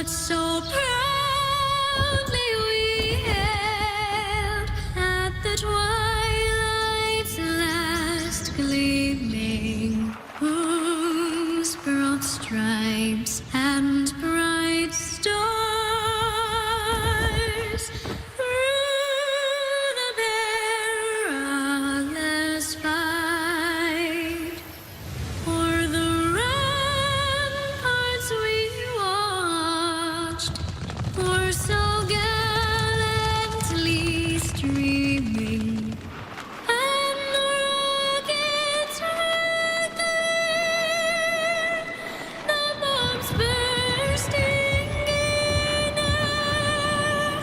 what so proudly we hailed at the twilight's last gleaming, whose broad stripes and bright stars through the perilous fight o'er the ramparts we watched, for so gallantly streaming, and the rockets heard there, the bombs bursting in air,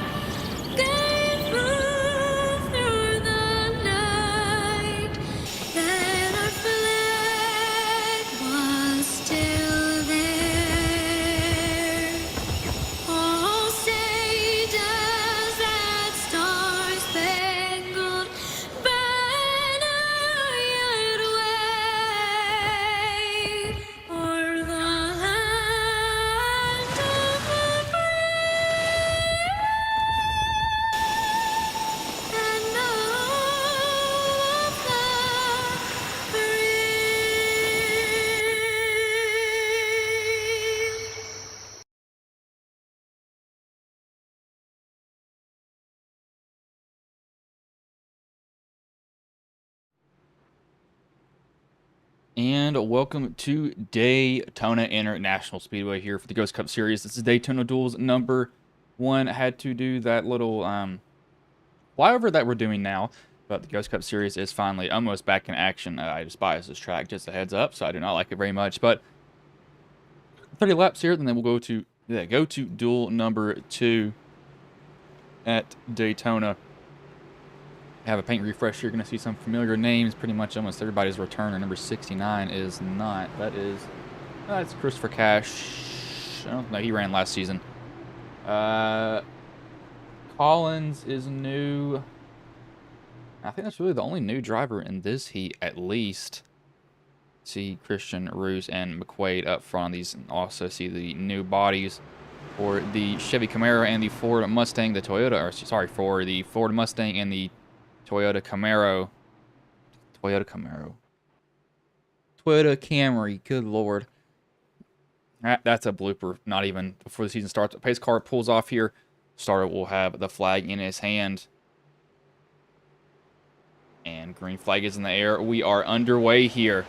gave proof through the night that our flag was still there. Oh, say does that star-spangled banner yet wave o'er the land of the brave and the home of the brave? And welcome to Daytona International Speedway here for the Ghost Cup Series. This is Daytona Duels number 1. I had to do that little flyover that we're doing now, but the Ghost Cup Series is finally almost back in action. I despise this track, just a heads up, so I do not like it very much. But 30 laps here, and then we'll go to duel number 2 at Daytona. Have a paint refresh. You're going to see some familiar names. Pretty much almost everybody's returner. Number 69 is not. That's Christopher Cash. I don't know. He ran last season. Collins is new. I think that's really the only new driver in this heat, at least. See Christian, Roos, and McQuaid up front. These also see the new bodies for the Chevy Camaro and the Ford Mustang. The Toyota, or sorry, for the Ford Mustang and the Toyota Camaro. Toyota Camry. Good lord. That's a blooper. Not even before the season starts. The pace car pulls off here. Starter will have the flag in his hand. And green flag is in the air. We are underway here.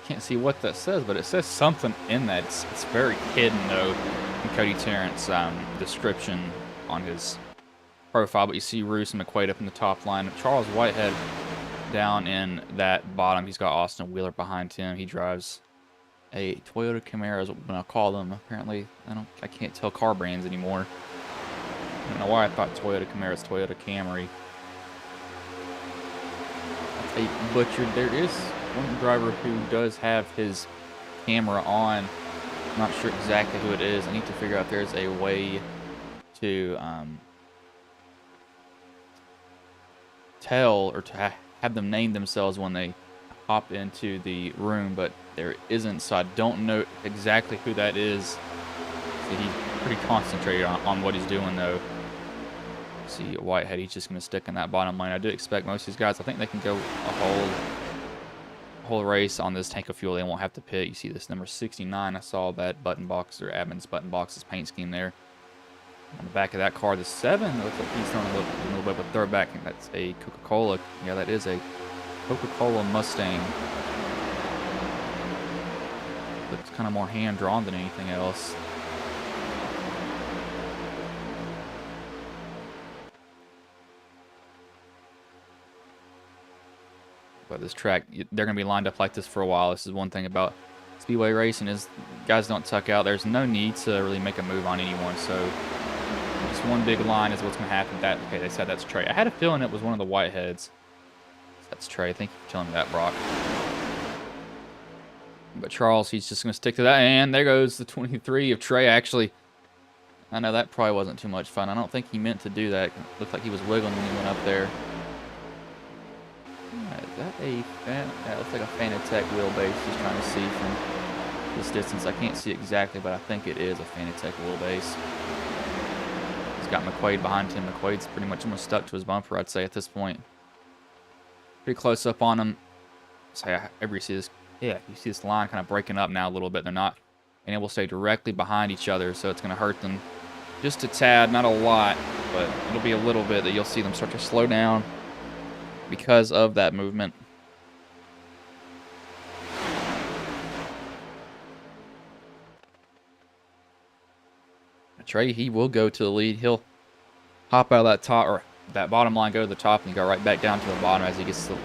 Can't see what that says, but it says something in that. It's very hidden, though, in Cody Tarrant's description on his profile. But you see Roos and McQuaid up in the top line. Charles Whitehead down in that bottom. He's got Austin Wheeler behind him. He drives a Toyota Camaro, is what I'm gonna call them. Apparently, I can't tell car brands anymore. I don't know why I thought Toyota Camaro is Toyota Camry. That's a butchered. There is one driver who does have his camera on. I'm not sure exactly who it is. I need to figure out if there's a way to tell or to have them name themselves when they hop into the room, but there isn't, so I don't know exactly who that is. See, he's pretty concentrated on what he's doing, though. See, Whitehead, he's just going to stick in that bottom lane. I do expect most of these guys, I think they can go a whole race on this tank of fuel. They won't have to pit. You see this number 69. I saw that button box, or admin's button box's paint scheme there. On the back of that car, the 7, looks like he's throwing a little bit of a throwback, and that's a Coca-Cola. Yeah, that is a Coca-Cola Mustang. Looks kind of more hand-drawn than anything else. But this track, they're going to be lined up like this for a while. This is one thing about Speedway racing is guys don't tuck out. There's no need to really make a move on anyone, so just one big line is what's going to happen. Okay, they said that's Trey. I had a feeling it was one of the Whiteheads. That's Trey. Thank you for telling me that, Brock. But Charles, he's just going to stick to that. And there goes the 23 of Trey. Actually, I know that probably wasn't too much fun. I don't think he meant to do that. It looked like he was wiggling when he went up there. Is that a fan? That looks like a Fanatec wheelbase. He's trying to see from this distance. I can't see exactly, but I think it is a Fanatec wheelbase. He's got McQuaid behind him. McQuaid's pretty much almost stuck to his bumper, I'd say, at this point. Pretty close up on him. So you see this, yeah, you see this line kind of breaking up now a little bit. They're not being able to stay directly behind each other, so it's going to hurt them just a tad, not a lot, but it'll be a little bit that you'll see them start to slow down because of that movement. Trey, he will go to the lead. He'll hop out of that top, or that bottom line, go to the top, and go right back down to the bottom as he gets the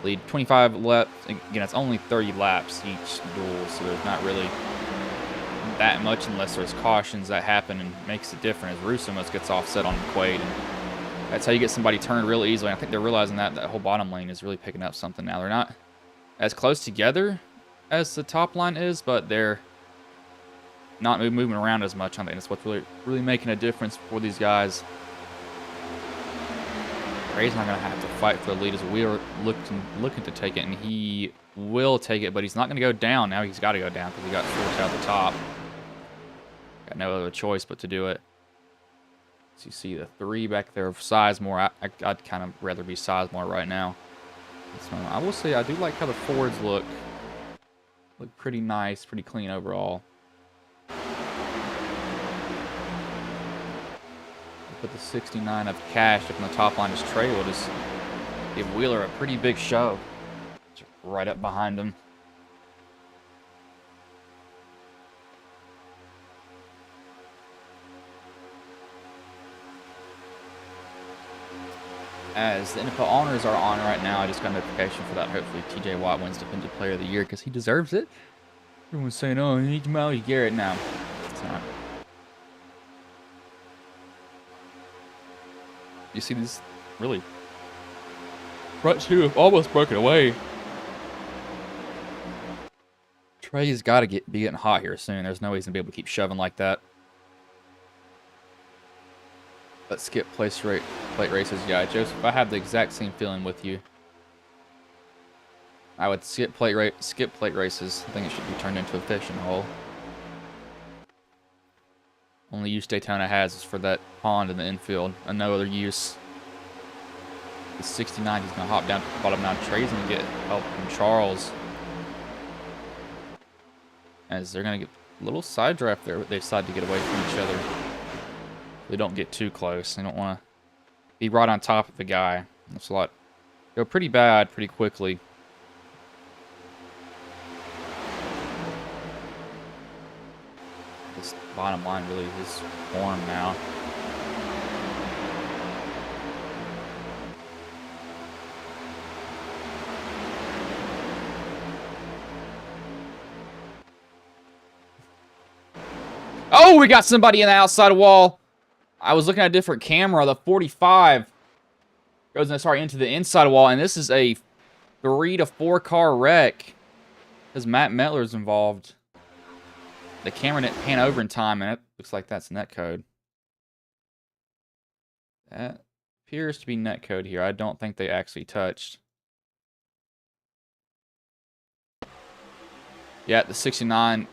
lead. 25 laps. Again, it's only 30 laps each duel, so there's not really that much unless there's cautions that happen and makes it different as Russo almost gets offset on McQuaid. And that's how you get somebody turned really easily. I think they're realizing that whole bottom lane is really picking up something now. They're not as close together as the top line is, but they're not moving around as much on it. And it's what's really making a difference for these guys. Ray's not going to have to fight for the lead as we're looking to take it, and he will take it, but he's not going to go down. Now he's got to go down because he got forced out the top. Got no other choice but to do it. So you see the 3 back there of Sizemore. I'd kind of rather be Sizemore right now. So I will say I do like how the Fords look. Look pretty nice, pretty clean overall. Put the 69 of Cash up on the top line as Trey will just give Wheeler a pretty big shove. Just right up behind him. As the NFL honors are on right now, I just got a notification for that. Hopefully TJ Watt wins Defensive Player of the Year because he deserves it. Everyone's saying, oh, he needs Miles Garrett now. It's not. You see this really front two have almost broken away. Trey's got to be getting hot here soon. There's no way he's going to be able to keep shoving like that. Let's skip plate races. Yeah, Joseph, I have the exact same feeling with you. I would skip plate races. I think it should be turned into a fishing hole. Only use Daytona has is for that pond in the infield, and no other use. The 69, he's going to hop down to the bottom now. Trey's going to get help from Charles. As they're going to get a little side draft there, but they decide to get away from each other. They don't get too close. They don't want to be right on top of the guy. That's a lot. Go pretty bad pretty quickly. This bottom line really is form now. Oh, we got somebody in the outside wall. I was looking at a different camera. The 45 goes into the inside wall, and this is a 3 to 4 car wreck because Matt Mettler's involved. The camera didn't pan over in time, and it looks like that's netcode. That appears to be netcode here. I don't think they actually touched. Yeah, the 69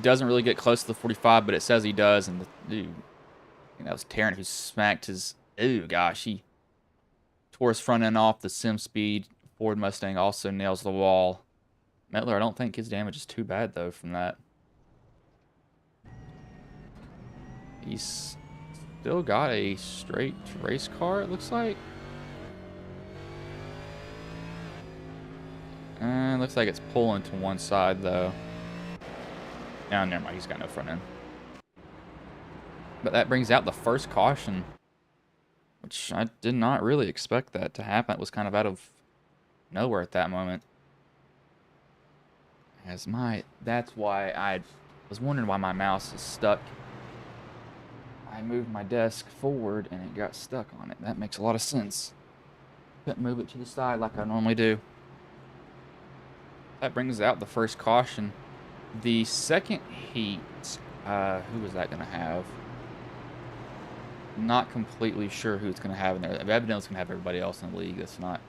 doesn't really get close to the 45, but it says he does. And the dude, I think that was Tarrant who smacked his. Ooh, gosh, he tore his front end off. The Sim Speed Ford Mustang also nails the wall. Metler, I don't think his damage is too bad though from that. He's still got a straight race car, it looks like. Looks like it's pulling to one side though. No, never mind. He's got no front end. But that brings out the first caution, which I did not really expect that to happen. It was kind of out of nowhere at that moment. That's why I was wondering why my mouse is stuck. I moved my desk forward and it got stuck on it. That makes a lot of sense. Couldn't move it to the side like I normally do. That brings out the first caution. The second heat, who was that going to have? Not completely sure who it's going to have in there. Evidently it's going to have everybody else in the league. That's not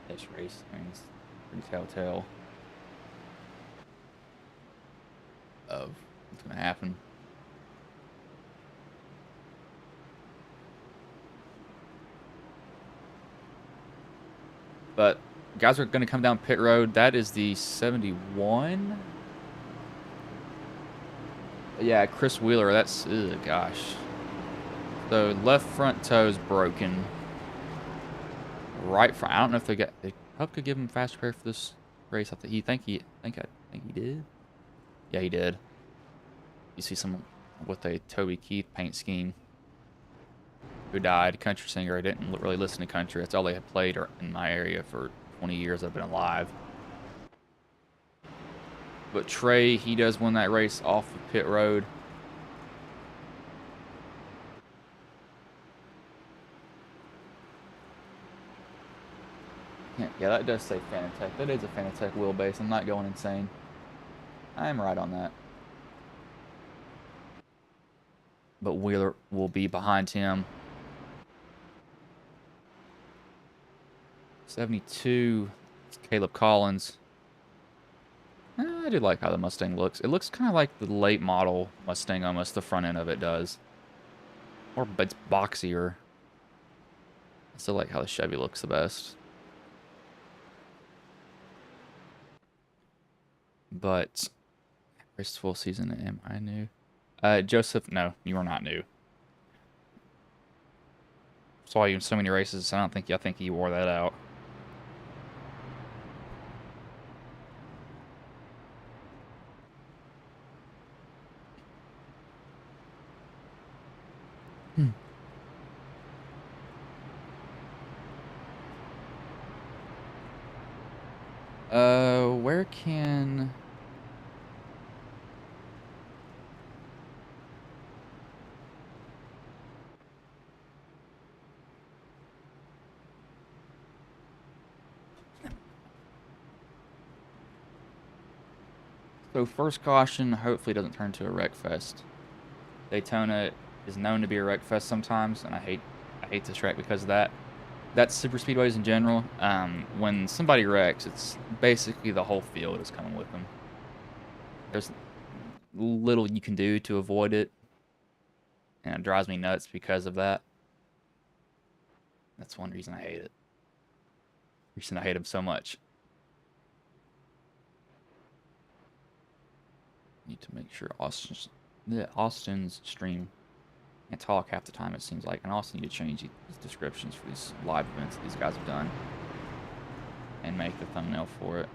this race. I mean, it's pretty telltale of what's going to happen. But guys are going to come down pit road. That is the 71. Yeah, Chris Wheeler. That's, ugh, gosh. So left front toe is broken. Right front. I don't know if they Hub could give him fast repair for this race. I think he did. Yeah, he did. You see someone with a Toby Keith paint scheme who died. Country singer. I didn't really listen to country. That's all they had played in my area for 20 years I've been alive. But Trey, he does win that race off of pit road. Yeah, that does say Fanatec. That is a Fanatec wheelbase. I'm not going insane. I am right on that. But Wheeler will be behind him. 72, it's Caleb Collins. I do like how the Mustang looks. It looks kind of like the late model Mustang almost. The front end of it does. Or it's boxier. I still like how the Chevy looks the best. But race full season, am I new? Joseph, no, you are not new. Saw you in so many races. I think you wore that out. Where can... So first caution, hopefully doesn't turn to a wreck fest. Daytona is known to be a wreck fest sometimes, and I hate this track because of that. That's super speedways in general. When somebody wrecks, it's basically the whole field is coming with them. There's little you can do to avoid it, and it drives me nuts because of that. That's one reason I hate it. Reason I hate him so much. Need to make sure Austin's stream can't talk half the time, it seems like. And I also need to change these descriptions for these live events that these guys have done and make the thumbnail for it.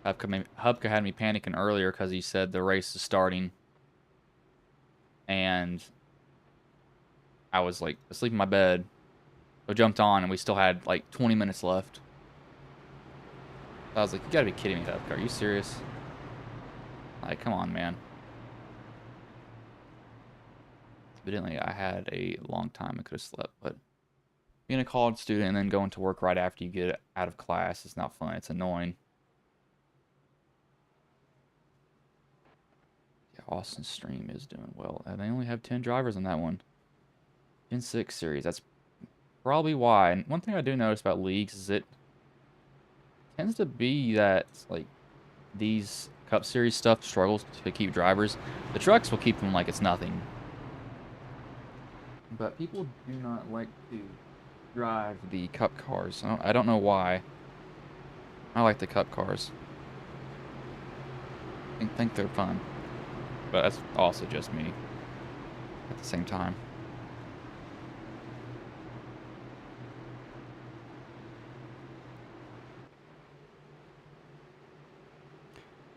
Hubka had me panicking earlier because he said the race is starting, and I was like asleep in my bed. I jumped on and we still had like 20 minutes left. I was like, you gotta be kidding me, Hubka. Are you serious? Like, come on, man. Evidently, I had a long time I could have slept, but being a college student and then going to work right after you get out of class is not fun. It's annoying. Yeah, Austin's stream is doing well. And they only have 10 drivers on that one. Gen 6 series. That's probably why. And one thing I do notice about leagues is it tends to be that like these Cup Series stuff struggles to keep drivers. The trucks will keep them like it's nothing. But people do not like to drive the Cup cars. I don't know why. I like the Cup cars. I think they're fun. But that's also just me at the same time.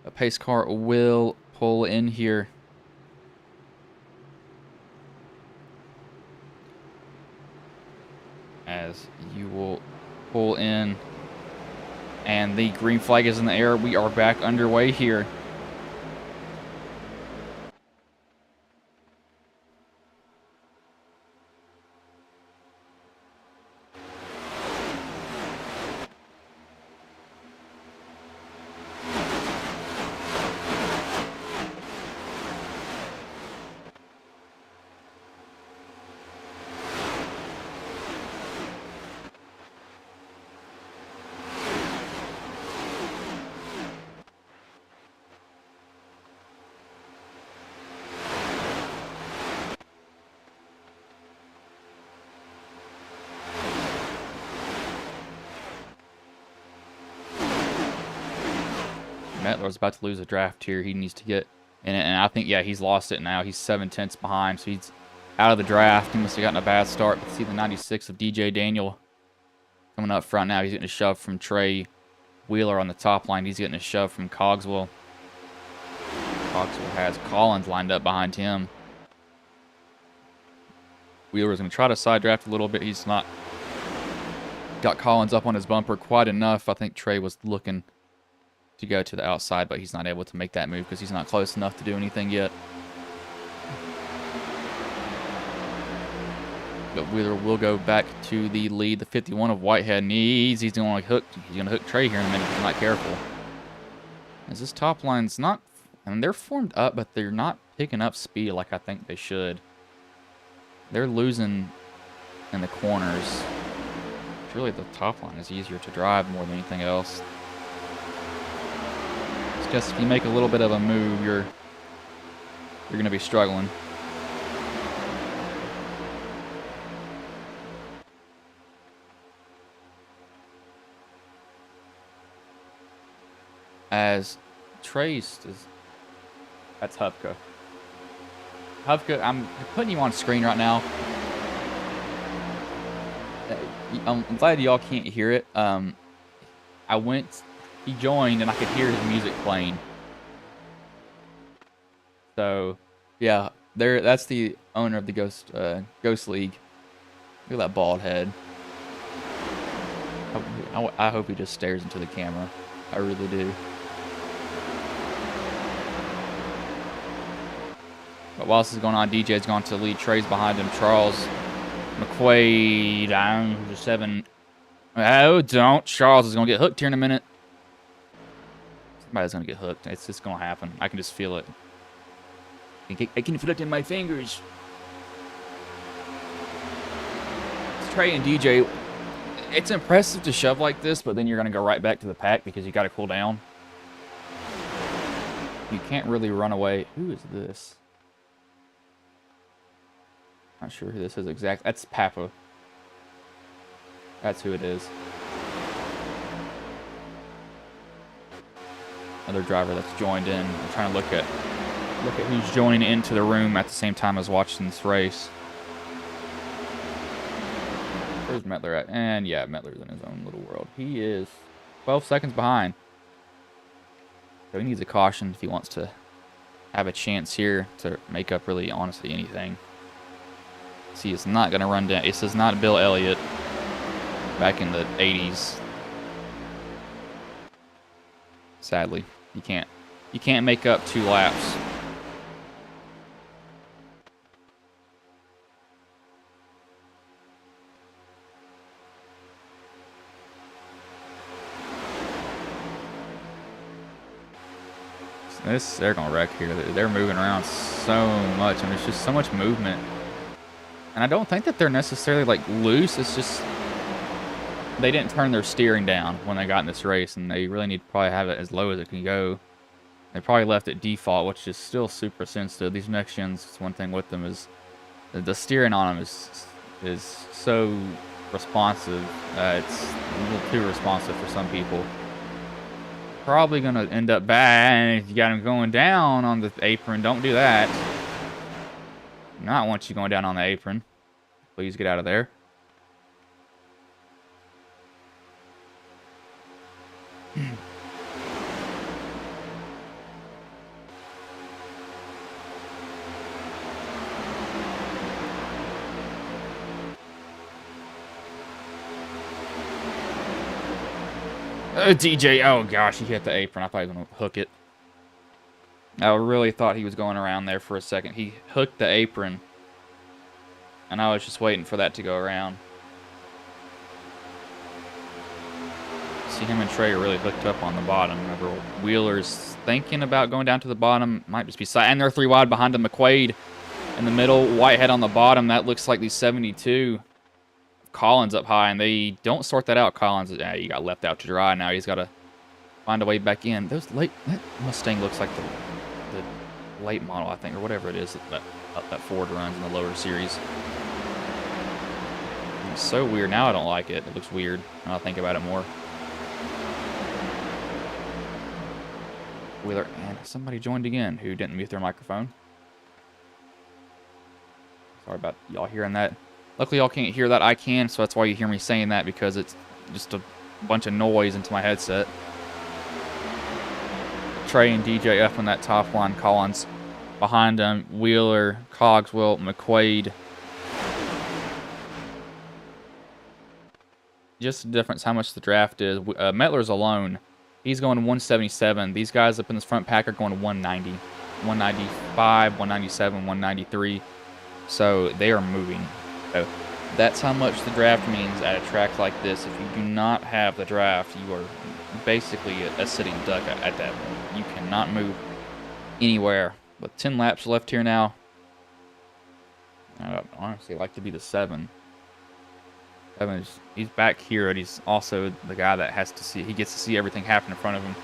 A pace car will pull in here. As you will pull in. And the green flag is in the air. We are back underway here. Metler's about to lose a draft here. He needs to get in it, and I think, yeah, he's lost it now. He's 7/10 behind, so he's out of the draft. He must have gotten a bad start. But see the 96 of DJ Daniel coming up front now. He's getting a shove from Trey Wheeler on the top line. He's getting a shove from Cogswell. Cogswell has Collins lined up behind him. Wheeler's going to try to side draft a little bit. He's not got Collins up on his bumper quite enough. I think Trey was looking to go to the outside, but he's not able to make that move because he's not close enough to do anything yet. But Wheeler will go back to the lead. The 51 of Whitehead needs. He's going to hook Trey here in a minute if he's not careful. As this top line's not, I mean, they're formed up, but they're not picking up speed like I think they should. They're losing in the corners. Surely the top line is easier to drive more than anything else. Just if you make a little bit of a move, you're going to be struggling. As Trace is, that's Hupka. Hupka, I'm putting you on screen right now. I'm glad y'all can't hear it. He joined and I could hear his music playing. So, yeah, that's the owner of the Ghost League. Look at that bald head. I hope he just stares into the camera. I really do. But while this is going on, DJ's gone to the lead. Trey's behind him. Charles McQuaid down to 7. Oh, don't. Charles is going to get hooked here in a minute. Somebody's going to get hooked. It's just going to happen. I can just feel it. I can feel it in my fingers. It's Trey and DJ. It's impressive to shove like this, but then you're going to go right back to the pack because you got to cool down. You can't really run away. Who is this? Not sure who this is exactly. That's Papa. That's who it is. Another driver that's joined in. I'm trying to look at who's joining into the room at the same time as watching this race. Where's Metler at? And yeah, Metler's in his own little world. He is 12 seconds behind. So he needs a caution if he wants to have a chance here to make up really honestly anything. See, it's not going to run down. This is not Bill Elliott back in the 80s. Sadly, you can't make up 2 laps. They're gonna wreck here. They're moving around so much, and there's just so much movement. And I don't think that they're necessarily like loose. It's just they didn't turn their steering down when they got in this race, and they really need to probably have it as low as it can go. They probably left it default, which is still super sensitive. These next gens, one thing with them is the steering on them is so responsive. It's a little too responsive for some people. Probably gonna end up bad if you got them going down on the apron. Don't do that. Not want you going down on the apron. Please get out of there. DJ, oh gosh, he hit the apron. I thought he was going to hook it. I really thought he was going around there for a second. He hooked the apron, and I was just waiting for that to go around. See, him and Trey are really hooked up on the bottom. Remember, Wheeler's thinking about going down to the bottom. Might just be side. And they're 3 wide behind him. McQuaid in the middle. Whitehead on the bottom. That looks like the 72. Collins up high, and they don't sort that out. Collins, yeah, you got left out to dry. Now he's got to find a way back in. That Mustang looks like the late model, I think, or whatever it is that Ford runs in the lower series. It's so weird. Now I don't like it. It looks weird. Now I think about it more. Wheeler, and somebody joined again who didn't mute their microphone. Sorry about y'all hearing that. Luckily, y'all can't hear that. I can, so that's why you hear me saying that, because it's just a bunch of noise into my headset. Trey and DJ up in that top line. Collins behind them. Wheeler, Cogswell, McQuaid. Just the difference how much the draft is. Metler's alone. He's going 177. These guys up in this front pack are going 190. 195, 197, 193. So they are moving. So that's how much the draft means at a track like this. If you do not have the draft, you are basically a sitting duck at that point. You cannot move anywhere. With 10 laps left here now, I'd honestly like to be the 7. He's back here, and he's also the guy that has to see. He gets to see everything happen in front of him.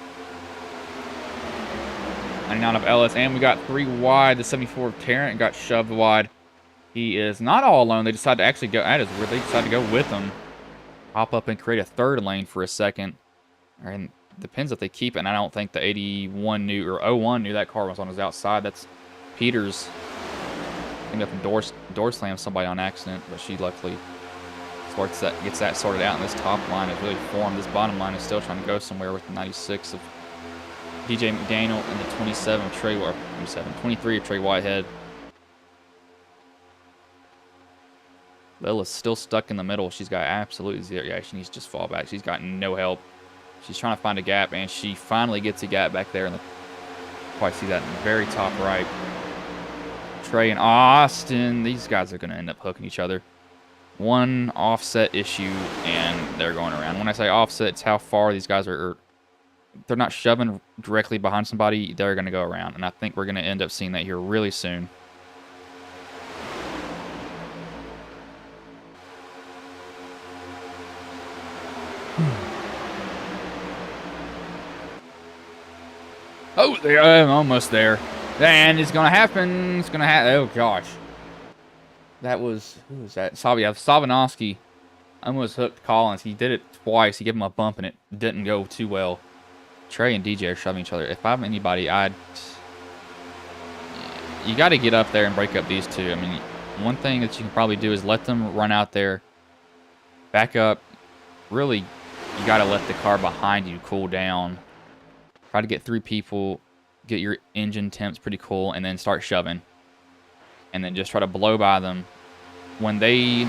99 of Ellis, and we got 3 wide. The 74 of Tarrant got shoved wide. He is not all alone. They decided to actually go. That is weird. They decided to go with him. Hop up and create a 3rd lane for a second. And depends if they keep it. And I don't think the 81 knew, or 01 knew that car was on his outside. That's Peters. Came up and door slammed somebody on accident, but she luckily gets that sorted out. And this top line is really formed. This bottom line is still trying to go somewhere with the 96 of DJ McDaniel and the 27 of Trey, or 23 of Trey Whitehead. Lilla's still stuck in the middle. She's got absolutely zero. Yeah, she needs to just fall back. She's got no help. She's trying to find a gap, and she finally gets a gap back there. And probably see that in the very top right. Trey and Austin. These guys are going to end up hooking each other. One offset issue, and they're going around. When I say offset, it's how far these guys are. They're not shoving directly behind somebody. They're going to go around, and I think we're going to end up seeing that here really soon. Oh, I'm almost there. And it's going to happen. It's going to happen. Oh, gosh. That was... Who was that? Savinovsky almost hooked Collins. He did it twice. He gave him a bump, and it didn't go too well. Trey and DJ are shoving each other. If I'm anybody, you got to get up there and break up these two. I mean, one thing that you can probably do is let them run out there, back up. Really, you got to let the car behind you cool down. Try to get 3 people, get your engine temps pretty cool, and then start shoving. And then just try to blow by them. When they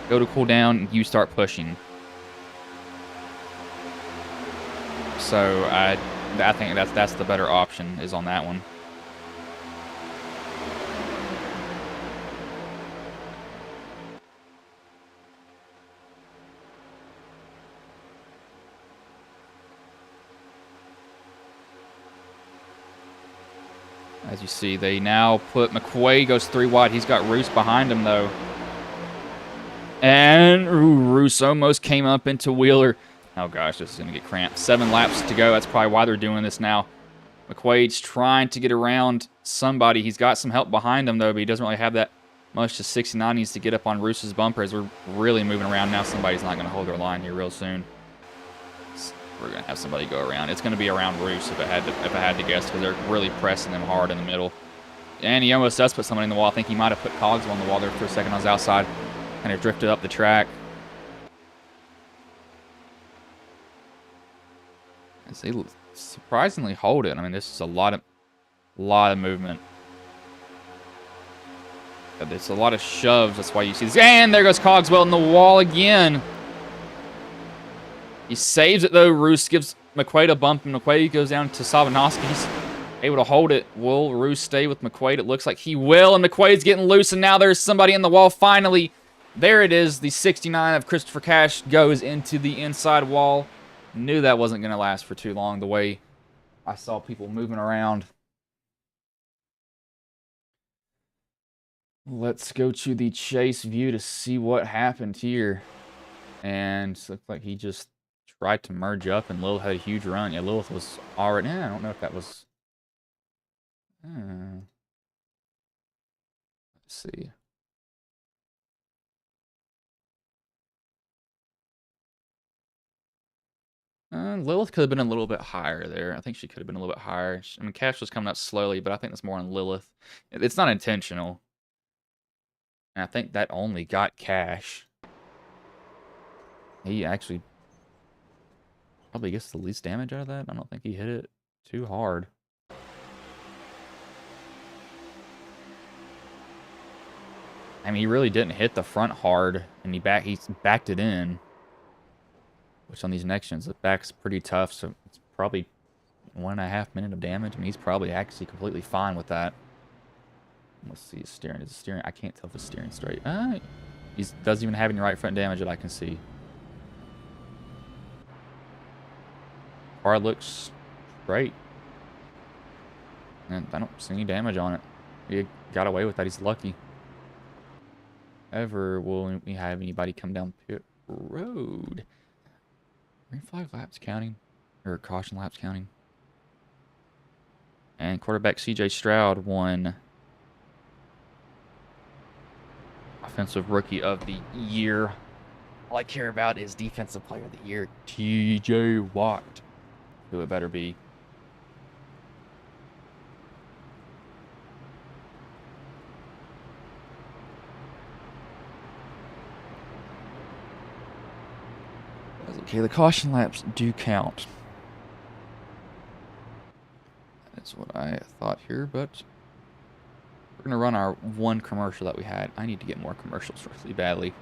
go to cool down, you start pushing. So I think that's the better option, is on that one. As you see, they now put McQuaid goes 3 wide. He's got Roos behind him, though. And Roos almost came up into Wheeler. Oh gosh, this is going to get cramped. 7 laps to go. That's probably why they're doing this now. McQuaid's trying to get around somebody. He's got some help behind him, though, but he doesn't really have that much to 69. Needs to get up on Roos's bumper as we're really moving around now. Somebody's not going to hold their line here real soon. We're going to have somebody go around. It's going to be around Roos if I had to guess, because they're really pressing them hard in the middle. And he almost does put somebody in the wall. I think he might have put Cogs on the wall there for a second on his outside. Kind of drifted up the track. As they surprisingly hold it. I mean, this is a lot of movement. It's a lot of shoves. That's why you see this. And there goes Cogswell in the wall again. He saves it, though. Roos gives McQuaid a bump, and McQuaid goes down to Sabanowski. He's able to hold it. Will Roos stay with McQuaid? It looks like he will, and McQuaid's getting loose, and now there's somebody in the wall. Finally, there it is. The 69 of Christopher Cash goes into the inside wall. Knew that wasn't going to last for too long, the way I saw people moving around. Let's go to the chase view to see what happened here. And it looked like he just tried to merge up, and Lilith had a huge run. Yeah, Lilith was already... I don't know if that was... let's see. Lilith could have been a little bit higher there. I think she could have been a little bit higher. I mean, Cash was coming up slowly, but I think that's more on Lilith. It's not intentional. And I think that only got Cash. He actually probably gets the least damage out of that. I don't think he hit it too hard. I mean, he really didn't hit the front hard, and he backed it in. Which on these next gens, the back's pretty tough, so it's probably 1.5 minutes of damage. I mean, he's probably actually completely fine with that. Let's see his steering. Is the steering? I can't tell if the steering's straight. He doesn't even have any right front damage that I can see. Car looks straight. And I don't see any damage on it. He got away with that. He's lucky. Ever will we have anybody come down pit road? Green flag laps counting, or caution laps counting. And quarterback CJ Stroud won Offensive Rookie of the Year. All I care about is Defensive Player of the Year, TJ Watt. Who it better be. Okay, the caution laps do count. That's what I thought here, but we're going to run our one commercial that we had. I need to get more commercials really badly.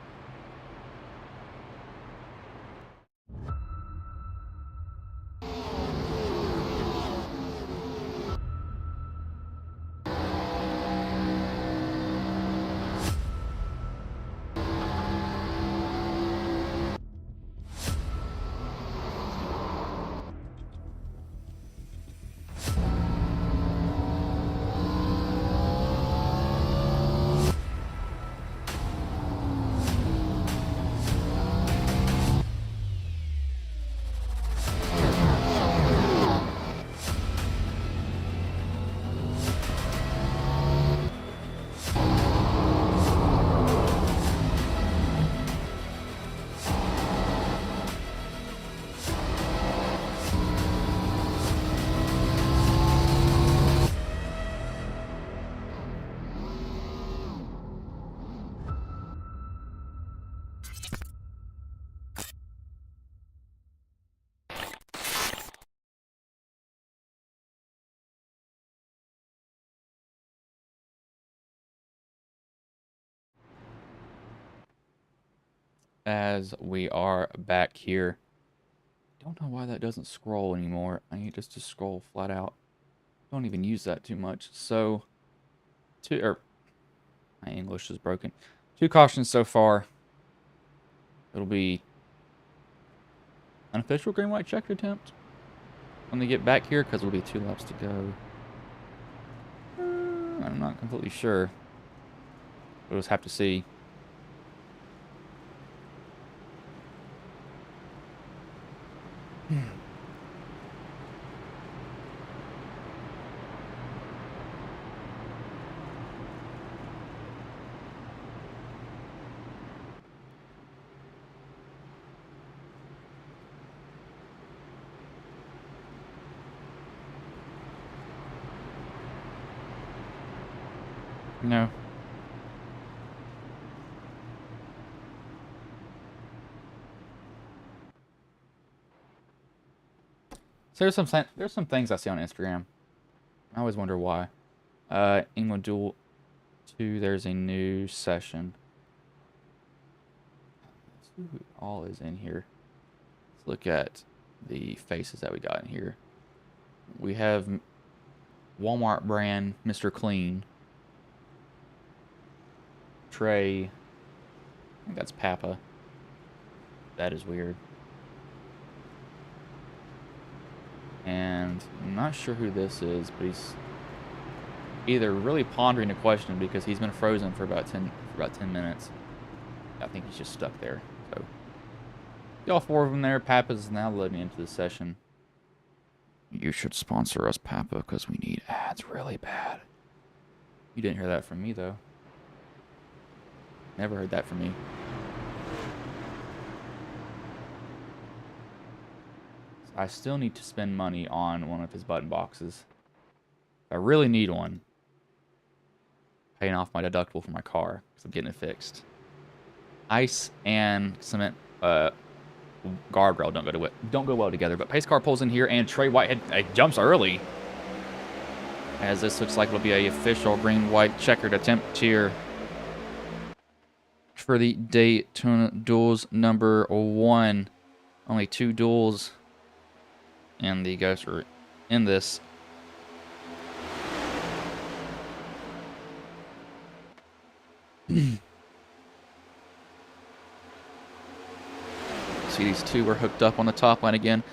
As we are back here. Don't know why that doesn't scroll anymore. I need just to scroll flat out. Don't even use that too much. So, my English is broken. 2 cautions so far. It'll be unofficial green white checker attempt when they get back here, because it'll be 2 laps to go. I'm not completely sure. We'll just have to see. No. So there's some things I see on Instagram. I always wonder why. England Duel 2, there's a new session. Let's see who all is in here. Let's look at the faces that we got in here. We have Walmart brand Mr. Clean. Trey. I think that's Papa. That is weird. And I'm not sure who this is, but he's either really pondering a question because he's been frozen for about 10 minutes. I think he's just stuck there. So, all four of them there. Papa's now letting into the session. You should sponsor us, Papa, because we need ads really bad. You didn't hear that from me, though. Never heard that from me. I still need to spend money on one of his button boxes. I really need one. Paying off my deductible for my car because I'm getting it fixed. Ice and cement guardrail don't go well together. But pace car pulls in here, and Trey Whitehead jumps early. As this looks like it'll be a official green-white checkered attempt here for the Daytona Duels number 1. Only 2 duels and the Ghosts are in this. See, these two were hooked up on the top line again.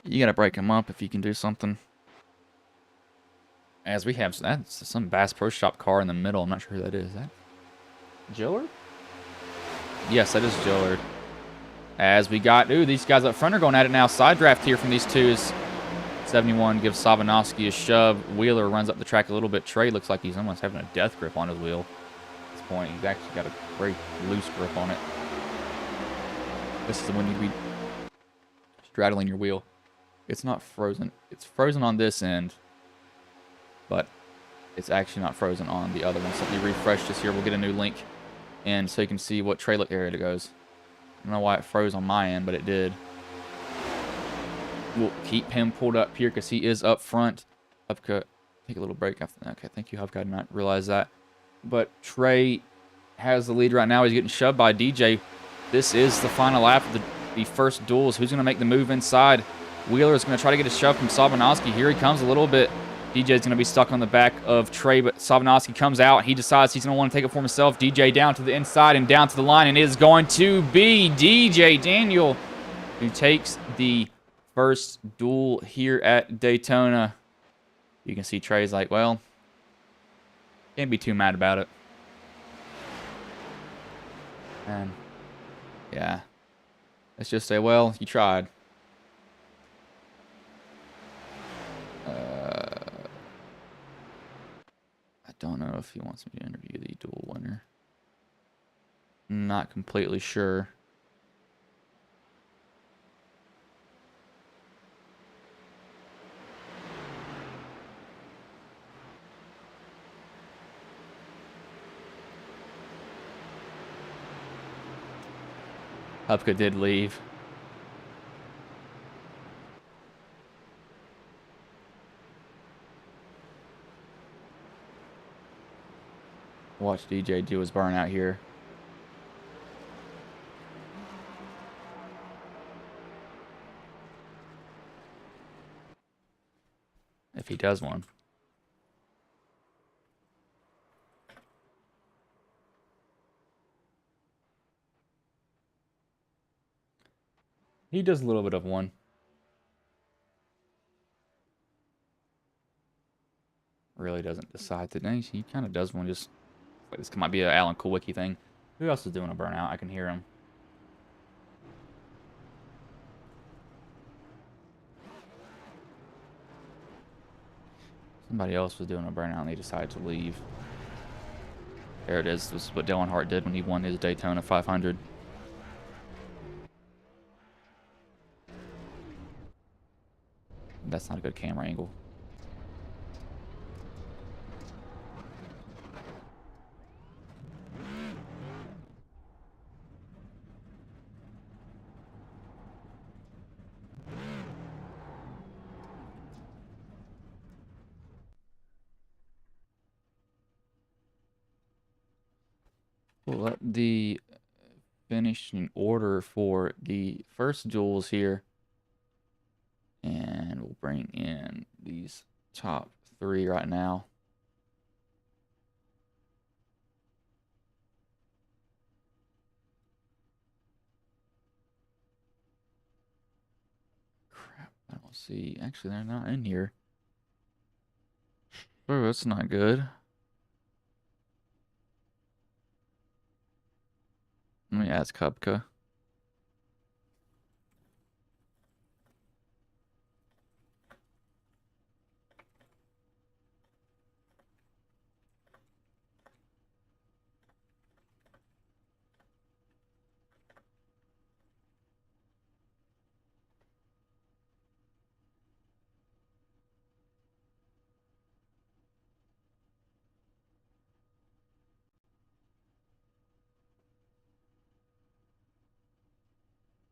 You gotta break them up if you can do something. As we have, that's some Bass Pro Shop car in the middle. I'm not sure who that is. Is that Gillard? Yes, that is Gillard. As we got, these guys up front are going at it now. Side draft here from these twos. 71 gives Savanovsky a shove. Wheeler runs up the track a little bit. Trey looks like he's almost having a death grip on his wheel at this point. He's actually got a very loose grip on it. This is when you'd be straddling your wheel. It's not frozen. It's frozen on this end, but it's actually not frozen on the other one. So let me refresh this here. We'll get a new link, and so you can see what Trey look. There it goes. I don't know why it froze on my end, but it did. We'll keep him pulled up here because he is up front. Hubka, take a little break after that. Okay, thank you, Hubka. I did not realize that. But Trey has the lead right now. He's getting shoved by DJ. This is the final lap of the first duels. Who's going to make the move inside? Wheeler is going to try to get a shove from Savanovsky. Here he comes a little bit. DJ is going to be stuck on the back of Trey, but Savanovsky comes out. He decides he's going to want to take it for himself. DJ down to the inside and down to the line, and it is going to be DJ Daniel who takes the first duel here at Daytona. You can see Trey's like, well, can't be too mad about it. And yeah, let's just say, well, you tried. I don't know if he wants me to interview the duel winner. Not completely sure. Hupka did leave. Watch DJ do his burnout here. If he does one. He does a little bit of one. Really doesn't decide today. He kind of does one just like this. Might be an Alan Kulwicki thing. Who else is doing a burnout? I can hear him. Somebody else was doing a burnout and they decided to leave. There it is. This is what Dylan Hart did when he won his Daytona 500. That's not a good camera angle. pull up the finishing order for the first duels here. And we'll bring in these top 3 right now. Crap, I don't see. Actually, they're not in here. Oh, that's not good. Let me ask Kupka.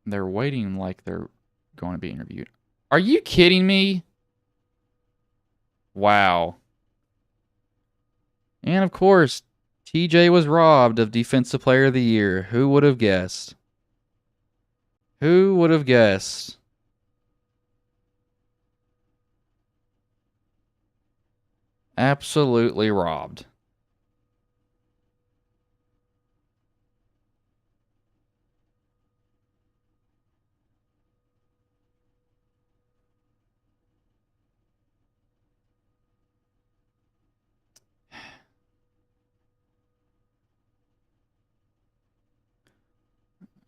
They're waiting like they're going to be interviewed. Are you kidding me? Wow. And of course, TJ was robbed of Defensive Player of the Year. Who would have guessed? Who would have guessed? Absolutely robbed.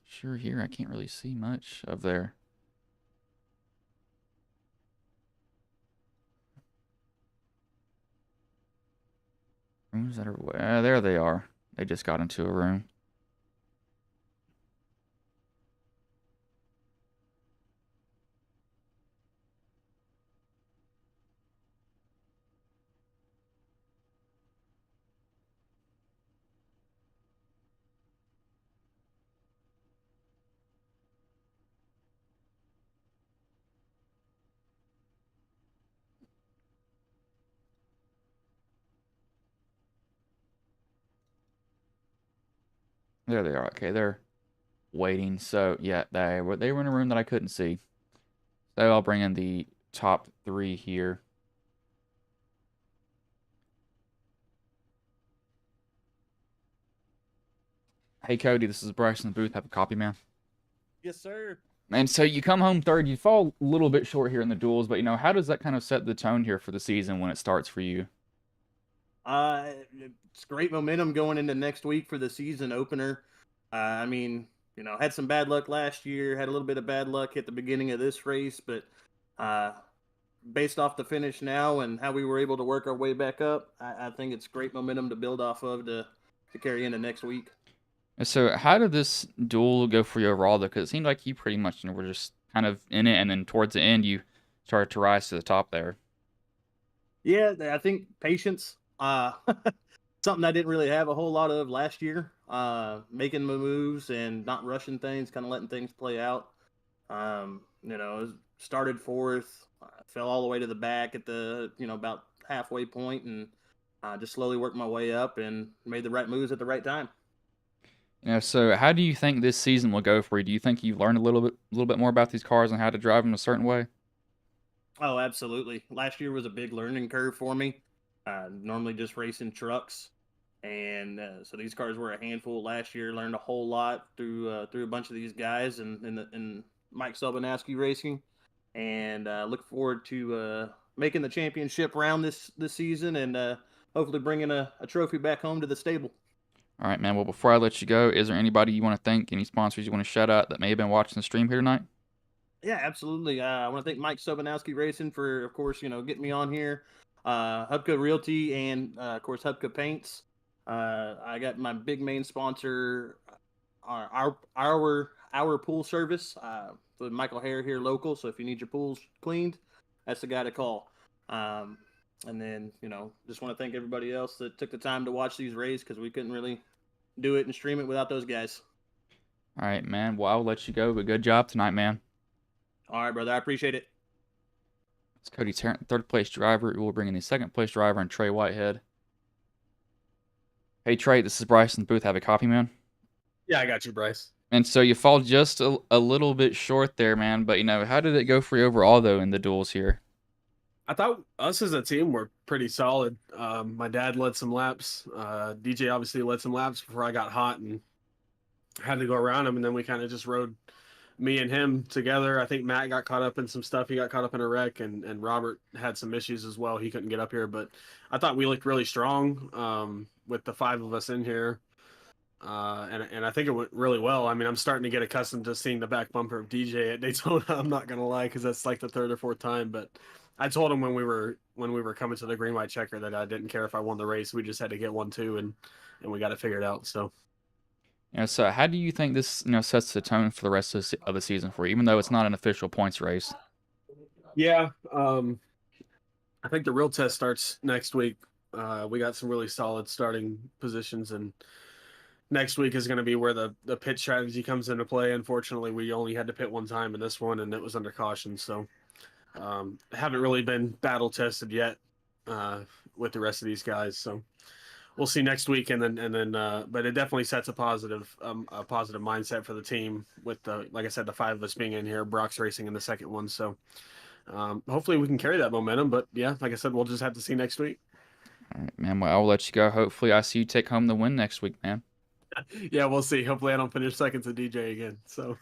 Sure, here I can't really see much of there. Rooms that are there they are. They just got into a room. There they are. Okay, they're waiting. So yeah, they were in a room that I couldn't see. So I'll bring in the top 3 here. Hey Cody, this is Bryce in the booth. Have a copy, man. Yes, sir. And so you come home third. You fall a little bit short here in the duels, but how does that kind of set the tone here for the season when it starts for you? It's great momentum going into next week for the season opener. Had some bad luck last year, had a little bit of bad luck at the beginning of this race, but uh, based off the finish now and how we were able to work our way back up, I think it's great momentum to build off of to carry into next week. And so how did this duel go for you overall, though? Because it seemed like you pretty much were just kind of in it, and then towards the end you started to rise to the top there. Yeah, I think patience. Something I didn't really have a whole lot of last year. Making my moves and not rushing things, kind of letting things play out. Started fourth, fell all the way to the back at the about halfway point, and just slowly worked my way up and made the right moves at the right time. So how do you think this season will go for you? Do you think you've learned a little bit more about these cars and how to drive them a certain way? Oh, absolutely. Last year was a big learning curve for me. Normally just racing trucks, and so these cars were a handful last year. Learned a whole lot through a bunch of these guys and in Mike Sobinowski Racing, and look forward to making the championship round this season and hopefully bringing a trophy back home to the stable. All right, man. Well, before I let you go, is there anybody you want to thank, any sponsors you want to shout out that may have been watching the stream here tonight? Yeah, absolutely. I want to thank Mike Sobinowski Racing for, of course, getting me on here. Hubka Realty and, of course, Hubka Paints. I got my big main sponsor, our pool service with Michael Hare here local. So if you need your pools cleaned, that's the guy to call. And then, just want to thank everybody else that took the time to watch these races because we couldn't really do it and stream it without those guys. All right, man. Well, I'll let you go, but good job tonight, man. All right, brother. I appreciate it. It's Cody Tarrant, third place driver. We'll bring in the second place driver and Trey Whitehead. Hey Trey, this is Bryce in the booth. Have a copy, man. Yeah, I got you, Bryce. And so you fall just a little bit short there, man. But how did it go for you overall though in the duels here? I thought us as a team were pretty solid. My dad led some laps. DJ obviously led some laps before I got hot and had to go around him. And then we kind of just rode me and him together. I think Matt got caught up in some stuff. He got caught up in a wreck, and Robert had some issues as well. He couldn't get up here, but I thought we looked really strong with the 5 of us in here. And I think it went really well. I mean, I'm starting to get accustomed to seeing the back bumper of DJ at Daytona. I'm not gonna lie, because that's like the 3rd or 4th time. But I told him when we were coming to the green white checker that I didn't care if I won the race. We just had to get 1-2, and we got it figured out. So So how do you think this sets the tone for the rest of the season for you, even though it's not an official points race? yeah, I think the real test starts next week. We got some really solid starting positions, and next week is going to be where the pit strategy comes into play. Unfortunately, we only had to pit one time in this one, and it was under caution. So haven't really been battle tested yet with the rest of these guys. So we'll see next week, and then but it definitely sets a positive mindset for the team with like I said, the 5 of us being in here. Brock's racing in the second one, so hopefully we can carry that momentum. But yeah, like I said, we'll just have to see next week. All right, man. Well, I'll let you go. Hopefully, I see you take home the win next week, man. Yeah, we'll see. Hopefully I don't finish second to DJ again. So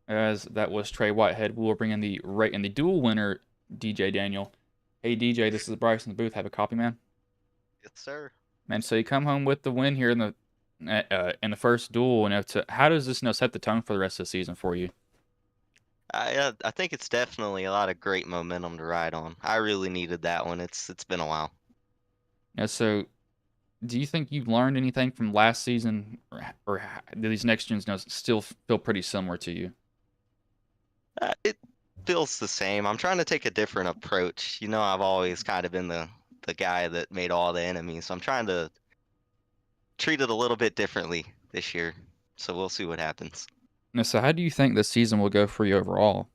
As that was Trey Whitehead, we'll bring in the dual winner, DJ Daniel. Hey DJ, this is Bryce in the booth. Have a copy, man. Yes, sir. Man, so you come home with the win here in the first duel. How does this set the tone for the rest of the season for you? I think it's definitely a lot of great momentum to ride on. I really needed that one. It's been a while. So do you think you've learned anything from last season, or do these next gens still feel pretty similar to you? It feels the same. I'm trying to take a different approach. I've always kind of been the guy that made all the enemies, so I'm trying to treat it a little bit differently this year. So we'll see what happens. So how do you think this season will go for you overall?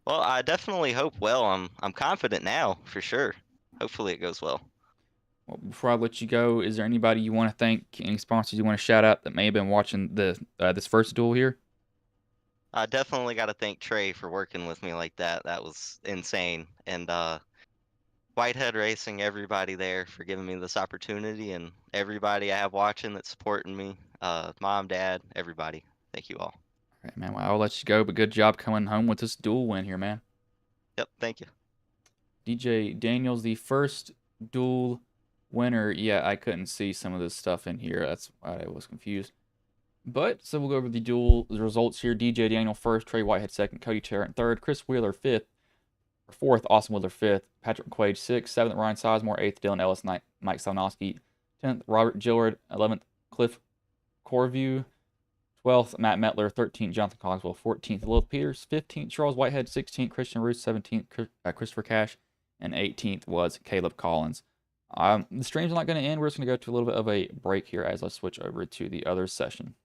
Well, I definitely hope well. I'm confident now, for sure. Hopefully it goes well. Well, before I let you go, is there anybody you want to thank, any sponsors you want to shout out that may have been watching this first duel here? I definitely got to thank Trey for working with me like that. That was insane. And Whitehead Racing, everybody there for giving me this opportunity, and everybody I have watching that's supporting me. Mom, Dad, everybody. Thank you all. All right, man. Well, I'll let you go, but good job coming home with this duel win here, man. Yep, thank you. DJ Daniels, the first duel winner. Yeah, I couldn't see some of this stuff in here. That's why I was confused. But, so we'll go over the results here. DJ Daniel first, Trey Whitehead second, Cody Tarrant third, Chris Wheeler fourth, Austin Wheeler fifth, Patrick McQuaid sixth, seventh, Ryan Sizemore, eighth, Dylan Ellis, ninth, Mike Salnowski, 10th, Robert Gillard, 11th, Cliff Corview, 12th, Matt Metler, 13th, Jonathan Cogswell, 14th, Lilith Peters, 15th, Charles Whitehead, 16th, Christian Roos, 17th, Christopher Cash, and 18th was Caleb Collins. The stream's not going to end. We're just going to go to a little bit of a break here as I switch over to the other session.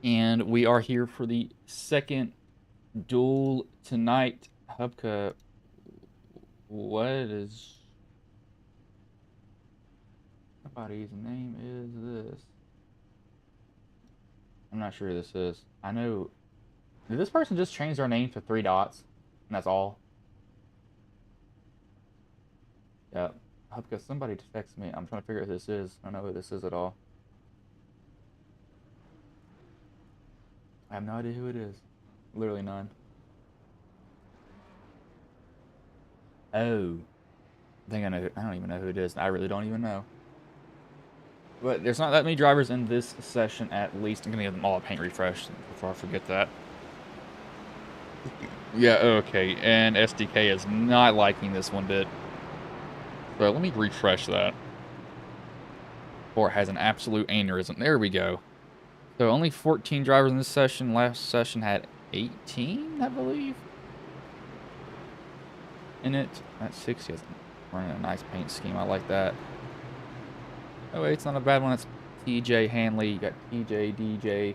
And we are here for the second duel tonight. Hubka, what is somebody's name is this? I'm not sure who this is. I know. Did this person just change their name to 3 dots? And that's all? Yeah. Hubka, somebody text me. I'm trying to figure out who this is. I don't know who this is at all. I have no idea who it is. Literally none. Oh. I think I know. I don't even know who it is. I really don't even know. But there's not that many drivers in this session, at least. I'm going to give them all a paint refresh before I forget that. Yeah, okay. And SDK is not liking this one bit. So let me refresh that. Or it has an absolute aneurysm. There we go. So only 14 drivers in this session. Last session had 18, I believe. In it. That's 60. Running a nice paint scheme. I like that. Oh wait, it's not a bad one. It's TJ Hanley. You got TJ, DJ. You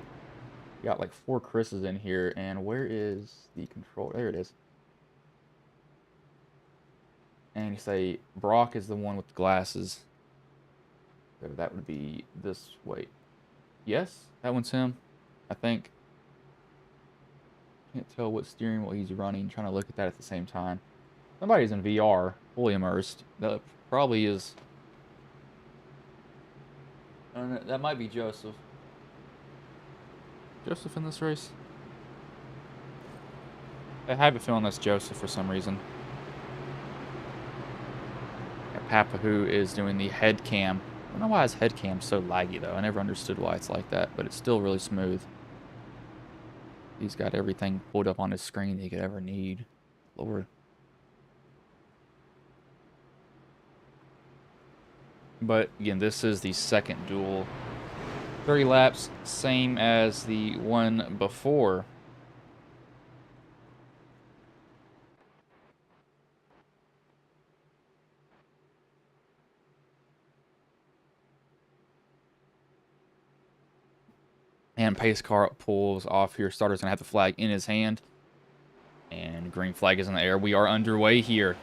got like 4 Chris's in here. And where is the control? There it is. And you say Brock is the one with the glasses. So that would be this way. Yes, that one's him, I think. Can't tell what steering wheel he's running. Trying to look at that at the same time. Somebody's in VR, fully immersed. That probably is. I don't know, that might be Joseph. Joseph in this race? I have a feeling that's Joseph for some reason. Got Papa, who is doing the head cam. I don't know why his head cam's so laggy though. I never understood why it's like that, but it's still really smooth. He's got everything pulled up on his screen that he could ever need. Lord. But again, this is the second duel. 30 laps, same as the one before. And pace car pulls off here. Starter's gonna have the flag in his hand. And green flag is in the air. We are underway here.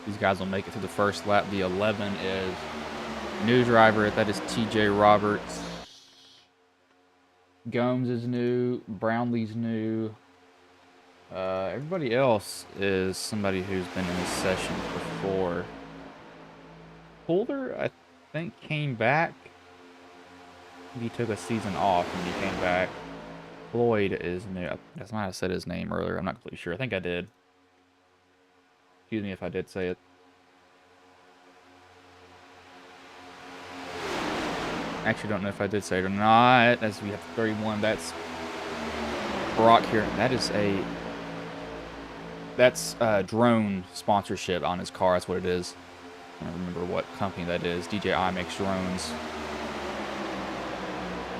These guys will make it through the first lap. The 11 is new driver. That is TJ Roberts. Gomes is new. Brownlee's new. Everybody else is somebody who's been in this session before. Holder, I think, came back. He took a season off and he came back. Floyd is new. I might have said his name earlier. I'm not completely sure. I think I did. Excuse me if I did say it. Actually, don't know if I did say it or not. As we have 31, that's Brock here. That's drone sponsorship on his car. That's what it is. I don't remember what company that is. DJI makes drones.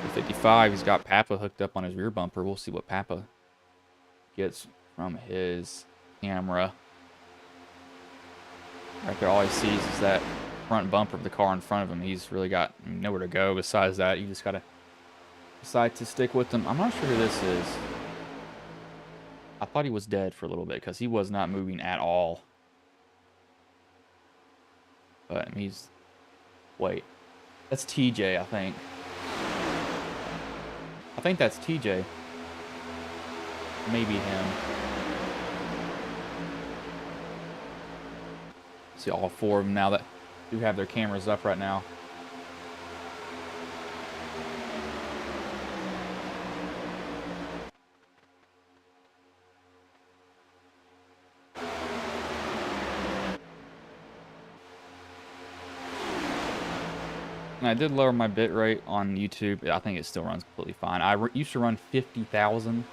For 55, he's got Papa hooked up on his rear bumper. We'll see what Papa gets from his camera. Right there, all he sees is that front bumper of the car in front of him. He's really got nowhere to go besides that. You just gotta decide to stick with him. I'm not sure who this is. I thought he was dead for a little bit because he was not moving at all. But he's... Wait. That's TJ, I think. I think that's TJ. Maybe him. See all 4 of them now that do have their cameras up right now. And I did lower my bit rate on YouTube. I think it still runs completely fine. I used to run 50,000.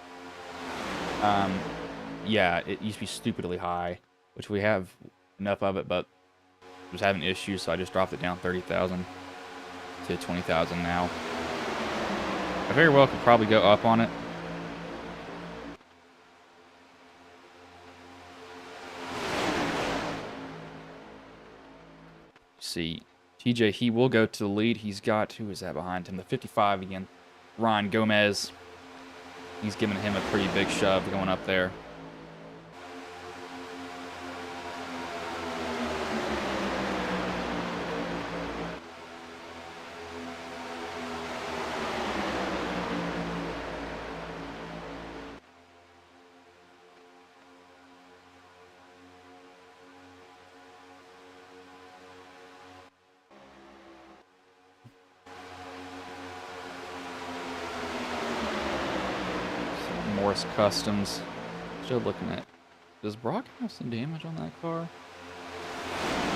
Yeah, it used to be stupidly high, which we have enough of it, but I was having issues, so I just dropped it down 30,000 to 20,000 now. I very well could probably go up on it. See, TJ, he will go to the lead. He's got, who is that behind him? The 55 again, Ryan Gomez. He's giving him a pretty big shove going up there. Morris Customs. Still looking at. Does Brock have some damage on that car?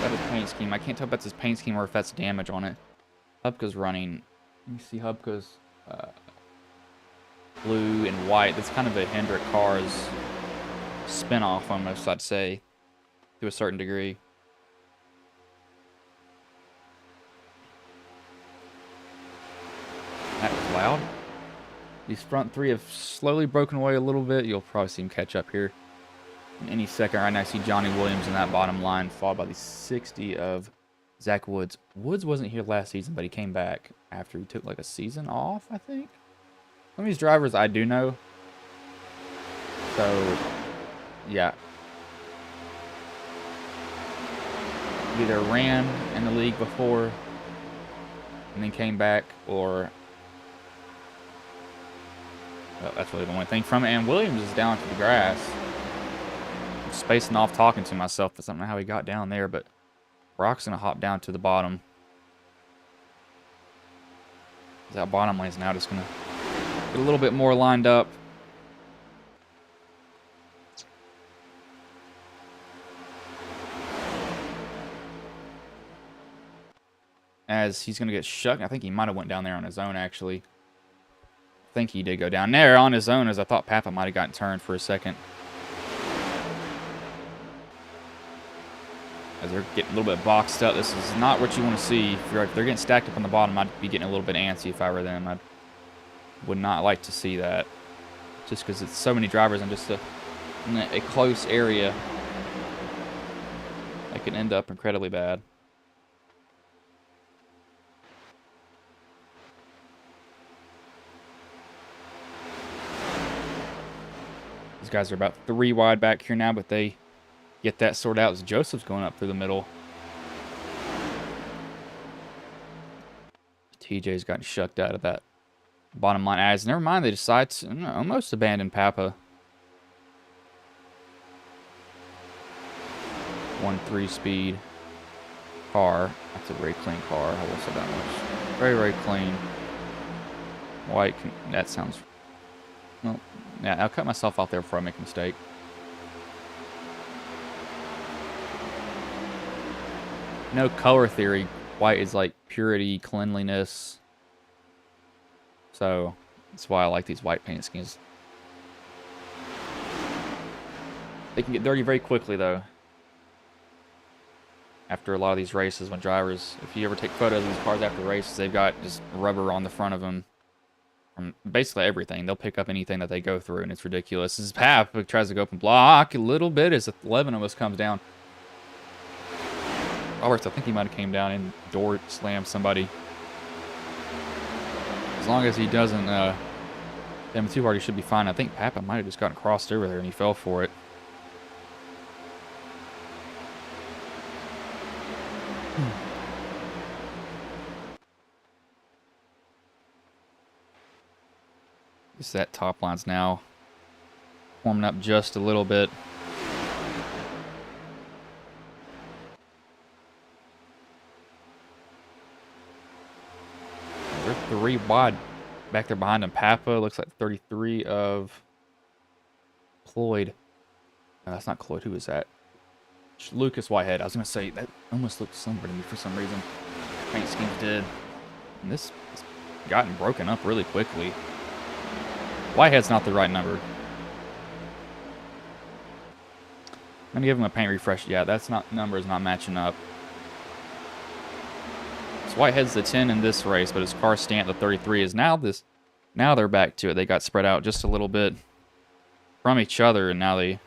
That is paint scheme. I can't tell if that's his paint scheme or if that's damage on it. Hubka's running. Let me see Hubka's blue and white. That's kind of a Hendrick car's spin-off almost, I'd say, to a certain degree. That was loud. These front three have slowly broken away a little bit. You'll probably see them catch up here in any second. Right now I see Johnny Williams in that bottom line, followed by the 60 of Zach Woods. Woods wasn't here last season, but he came back after he took like a season off, I think. Some of these drivers I do know. So, yeah. Either ran in the league before and then came back, or... Well, that's really the only thing from it. And Williams is down to the grass. I'm spacing off talking to myself. I don't know how he got down there, but Brock's going to hop down to the bottom. That bottom lane's now just going to get a little bit more lined up. As he's going to get shucked. I think he might have went down there on his own, actually. I think he did go down there on his own, as I thought Papa might have gotten turned for a second. As they're getting a little bit boxed up. This is not what you want to see. If they're getting stacked up on the bottom, I'd be getting a little bit antsy if I were them. I would not like to see that. Just because it's so many drivers in just in a close area. That can end up incredibly bad. These guys are about 3 wide back here now, but they get that sorted out as Joseph's going up through the middle. TJ's gotten shucked out of that bottom line. As never mind, they decide to almost abandon Papa. 1.3 speed car. That's a very clean car. I will say that much. Very, very clean. White. That sounds... Well, yeah, I'll cut myself off there before I make a mistake. No color theory. White is like purity, cleanliness. So that's why I like these white paint schemes. They can get dirty very quickly, though. After a lot of these races, when drivers, if you ever take photos of these cars after races, they've got just rubber on the front of them. From basically everything. They'll pick up anything that they go through, and it's ridiculous. This is Pap who tries to go up and block a little bit as 11 of us comes down. Roberts, I think he might have came down and door slammed somebody. As long as he doesn't them too hard, he should be fine. I think Papa might have just gotten crossed over there and he fell for it. Just that top line's now warming up just a little bit. They're 3 wide back there behind him. Papa looks like 33 of Cloyd. No, that's not Cloyd. Who is that? Lucas Whitehead. I was going to say, that almost looked similar to me for some reason. Paint schemes did. And this has gotten broken up really quickly. Whitehead's not the right number. I'm gonna give him a paint refresh. Yeah, that's not number is not matching up. So Whitehead's the 10 in this race, but his car stand the 33 is now this. Now they're back to it. They got spread out just a little bit from each other, and now they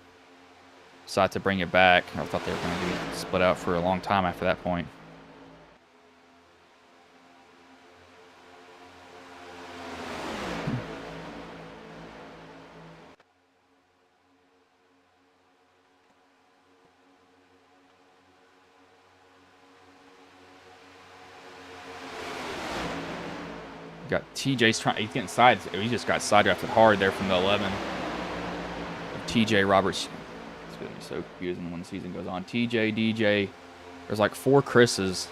decide to bring it back. I thought they were going to be split out for a long time after that point. Got TJ's trying. He's getting side. He just got side drafted hard there from the 11. TJ Roberts. It's gonna be so confusing when the season goes on. TJ, DJ. There's like 4 Chris's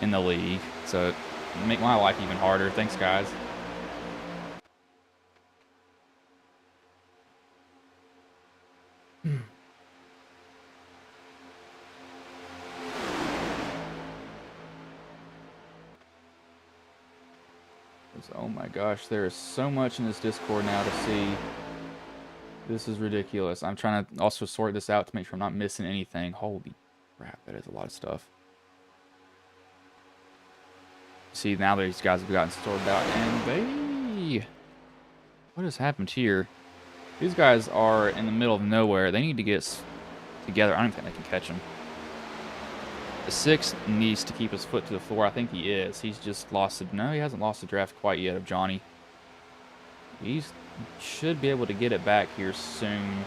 in the league, so it make my life even harder. Thanks, guys. Oh my gosh, there is so much in this Discord now to see. This is ridiculous. I'm trying to also sort this out to make sure I'm not missing anything. Holy crap, that is a lot of stuff. See, now these guys have gotten sorted out, and they... What has happened here? These guys are in the middle of nowhere. They need to get together. I don't think they can catch them. The 6 needs to keep his foot to the floor. I think he is. He's just lost it. No, he hasn't lost the draft quite yet of Johnny. He should be able to get it back here soon.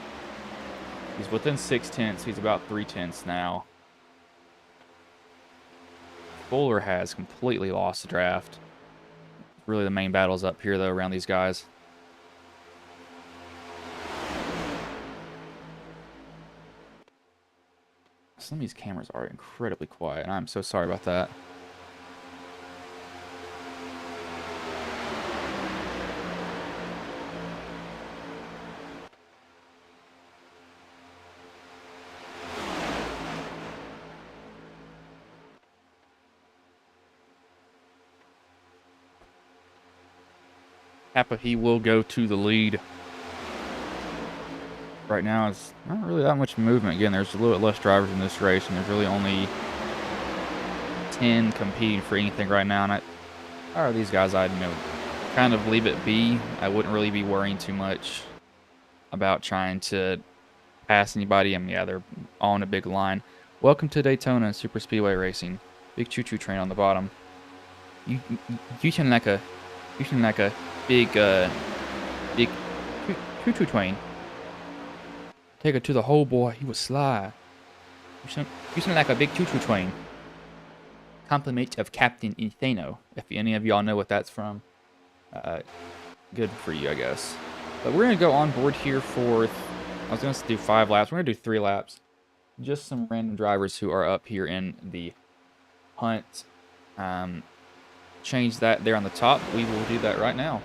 He's within 6/10. He's about 3/10 now. Fuller has completely lost the draft. Really, the main battle's up here, though, around these guys. Some of these cameras are incredibly quiet, and I'm so sorry about that. Kappa, he will go to the lead. Right now, it's not really that much movement. Again, there's a little bit less drivers in this race, and there's really only 10 competing for anything right now. And or these guys, I'd kind of leave it be. I wouldn't really be worrying too much about trying to pass anybody. I mean, yeah, they're all in a big line. Welcome to Daytona Super Speedway Racing. Big choo-choo train on the bottom. You seem like a big big choo-choo train. Take it to the hole, boy. He was sly. You sound like a big choo-choo train. Compliment of Captain Ethano. If any of y'all know what that's from, good for you, I guess. But we're going to go on board here for, I was going to do 5 laps. We're going to do 3 laps. Just some random drivers who are up here in the hunt. Change that there on the top. We will do that right now.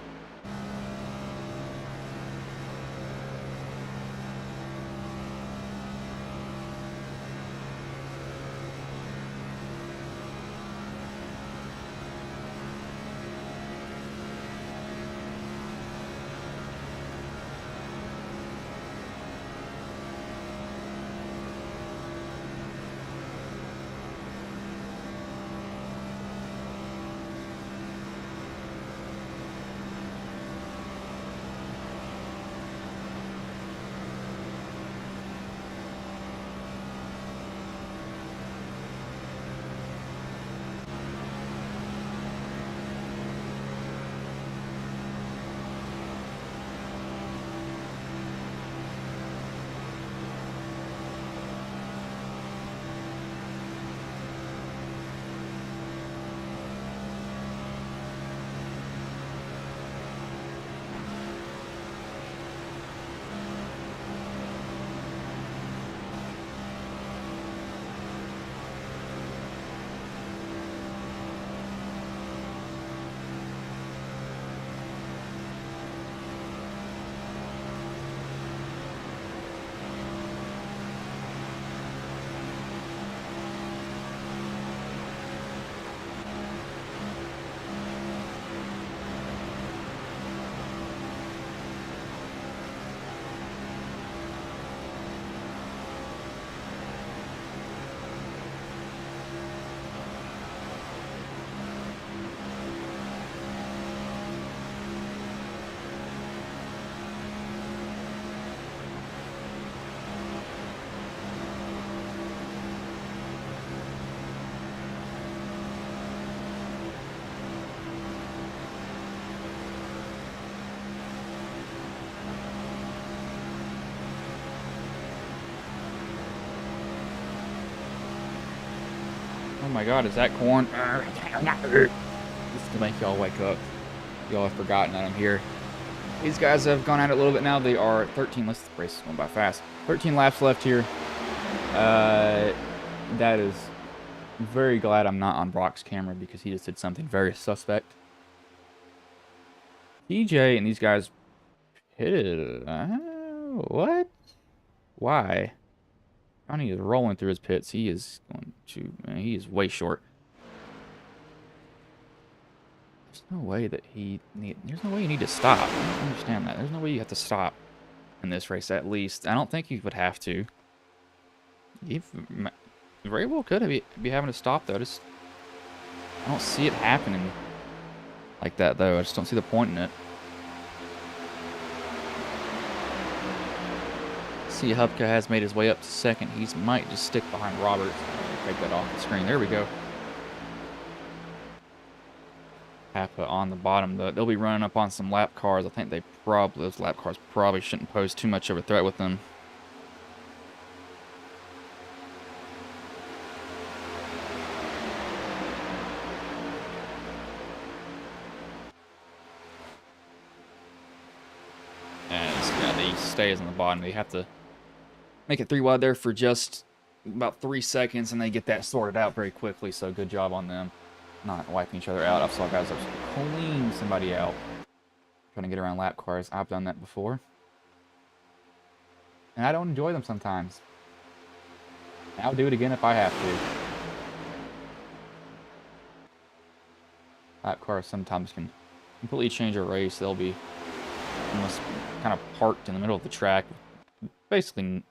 Oh my god, is that corn? This is to make y'all wake up. Y'all have forgotten that I'm here. These guys have gone at it a little bit now. They are 13. Let's race is going by fast. 13 laps left here. That is very glad I'm not on Brock's camera because he just did something very suspect. DJ and these guys hit it. What? Why? Johnny is rolling through his pits. He is going to. Man, he is way short. There's no way that there's no way you need to stop. I don't understand that. There's no way you have to stop in this race, at least. I don't think you would have to. Very well could be having to stop, though. I don't see it happening like that, though. I just don't see the point in it. See, Hupka has made his way up to second. He might just stick behind Roberts. Take that off the screen. There we go. Kappa on the bottom. They'll be running up on some lap cars. I think those lap cars probably shouldn't pose too much of a threat with them. And he stays on the bottom. They have to make it 3 wide there for just about 3 seconds, and they get that sorted out very quickly. So good job on them. Not wiping each other out. I've saw guys clean somebody out trying to get around lap cars. I've done that before. And I don't enjoy them sometimes. I'll do it again if I have to. Lap cars sometimes can completely change a race. They'll be almost kind of parked in the middle of the track. Basically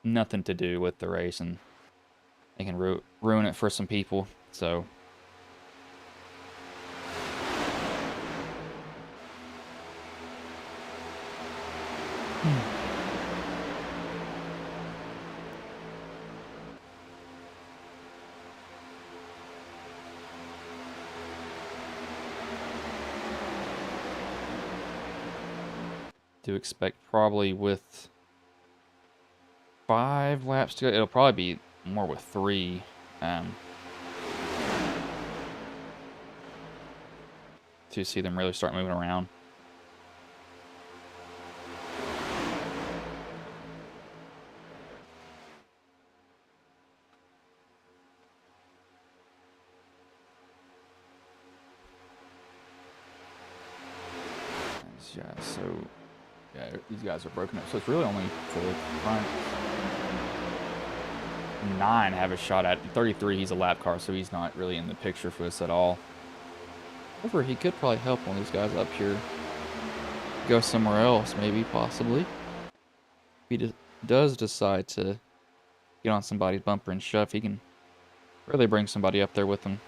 nothing to do with the race, and they can ruin it for some people. So do expect probably with 5 laps to go. It'll probably be more with 3. To see them really start moving around. Yeah, so yeah, these guys are broken up. So it's really only for the front 9 have a shot at 33. He's a lap car, so he's not really in the picture for us at all. However, he could probably help one of these guys up here go somewhere else, maybe, possibly. If he does decide to get on somebody's bumper and shove, he can really bring somebody up there with him.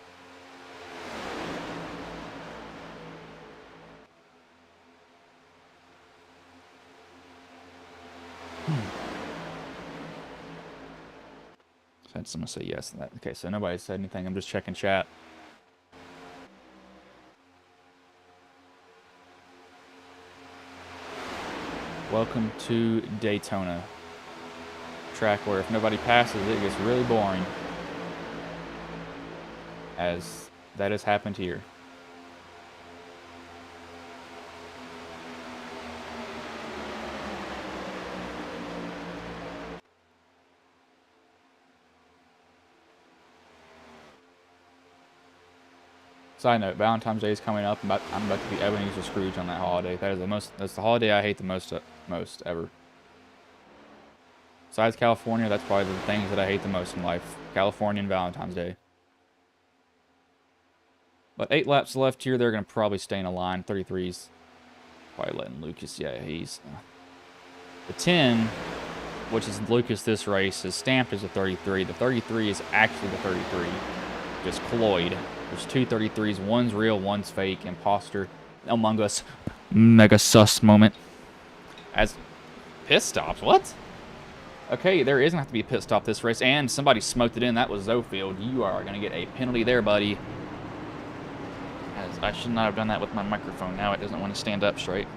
I had someone say yes to that. Okay, so nobody said anything. I'm just checking chat. Welcome to Daytona. Track where if nobody passes, it gets really boring. As that has happened here. Side note, Valentine's Day is coming up. I'm about to be Ebenezer Scrooge on that holiday. That's the holiday I hate the most ever. Besides California, that's probably the things that I hate the most in life. California and Valentine's Day. But 8 laps left here. They're going to probably stay in a line. 33's probably letting Lucas. Yeah, he's... the 10, which is Lucas this race, is stamped as a 33. The 33 is actually the 33. Just cloyed. There's 2 33s. One's real, one's fake. Imposter. Among Us. Mega sus moment. As pit stops. What? Okay, there is going to have to be a pit stop this race. And somebody smoked it in. That was Zofield. You are going to get a penalty there, buddy. As I should not have done that with my microphone. Now it doesn't want to stand up straight.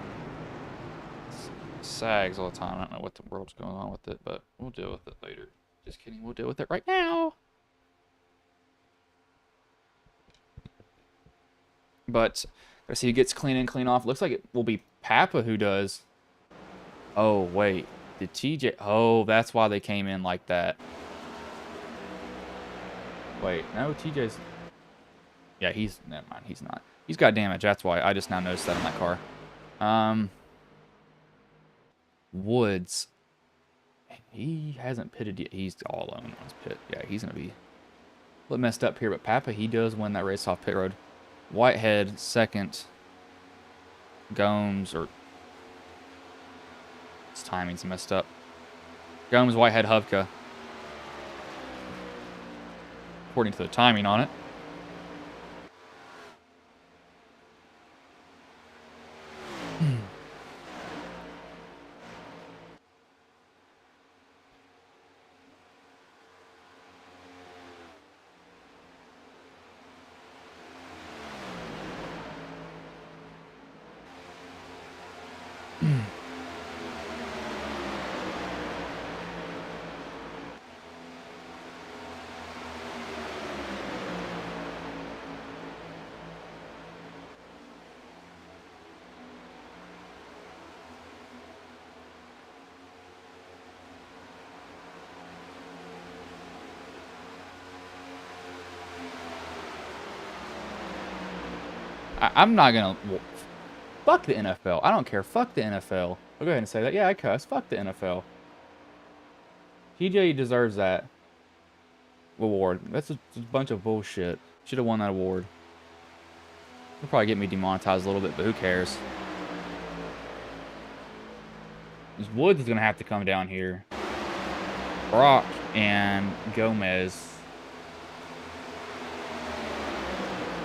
It sags all the time. I don't know what the world's going on with it, but we'll deal with it later. Just kidding. We'll deal with it right now. But let's see who gets clean and clean off. Looks like it will be Papa who does. Oh, wait. Did TJ... Oh, that's why they came in like that. Wait, no, TJ's... Yeah, he's... Never mind, he's not. He's got damage, that's why. I just now noticed that on that car. Woods. He hasn't pitted yet. He's all alone on his pit. Yeah, he's going to be a little messed up here. But Papa, he does win that race off pit road. Whitehead, second. Gomes, or... His timing's messed up. Gomes, Whitehead, Hubka. According to the timing on it. I'm not gonna... Well, fuck the NFL. I don't care. Fuck the NFL. I'll go ahead and say that. Yeah, I cuss. Fuck the NFL. TJ deserves that award. That's a bunch of bullshit. Should have won that award. It'll probably get me demonetized a little bit, but who cares? Woods is gonna have to come down here. Brock and Gomez.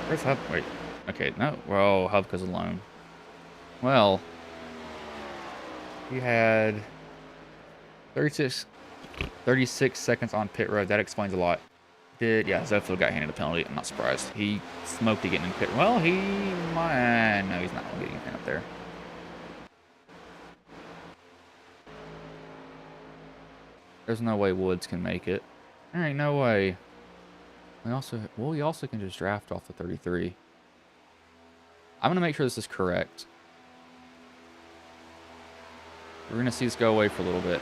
Where's Hub? Wait. Okay, no. Well, Hubka's alone. Well, he had 36 seconds on pit road. That explains a lot. Yeah, Zoflo got handed a penalty. I'm not surprised. He smoked it getting in pit. Well, he might... No, he's not getting a pin up there. There's no way Woods can make it. There ain't no way. We also can just draft off the 33. I'm going to make sure this is correct. We're going to see this go away for a little bit.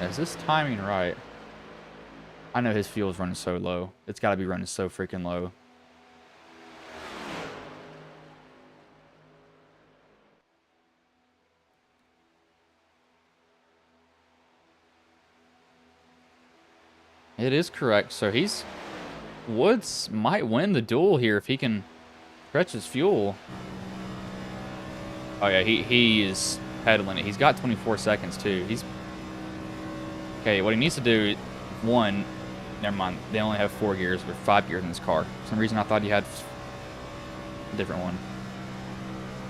Is this timing right? I know his fuel's running so low. It's got to be running so freaking low. It is correct. So Woods might win the duel here if he can stretch his fuel. Oh yeah, he is pedaling it. He's got 24 seconds too. Okay, what he needs to do, one, never mind, they only have 4 gears or 5 gears in this car. For some reason I thought he had a different one.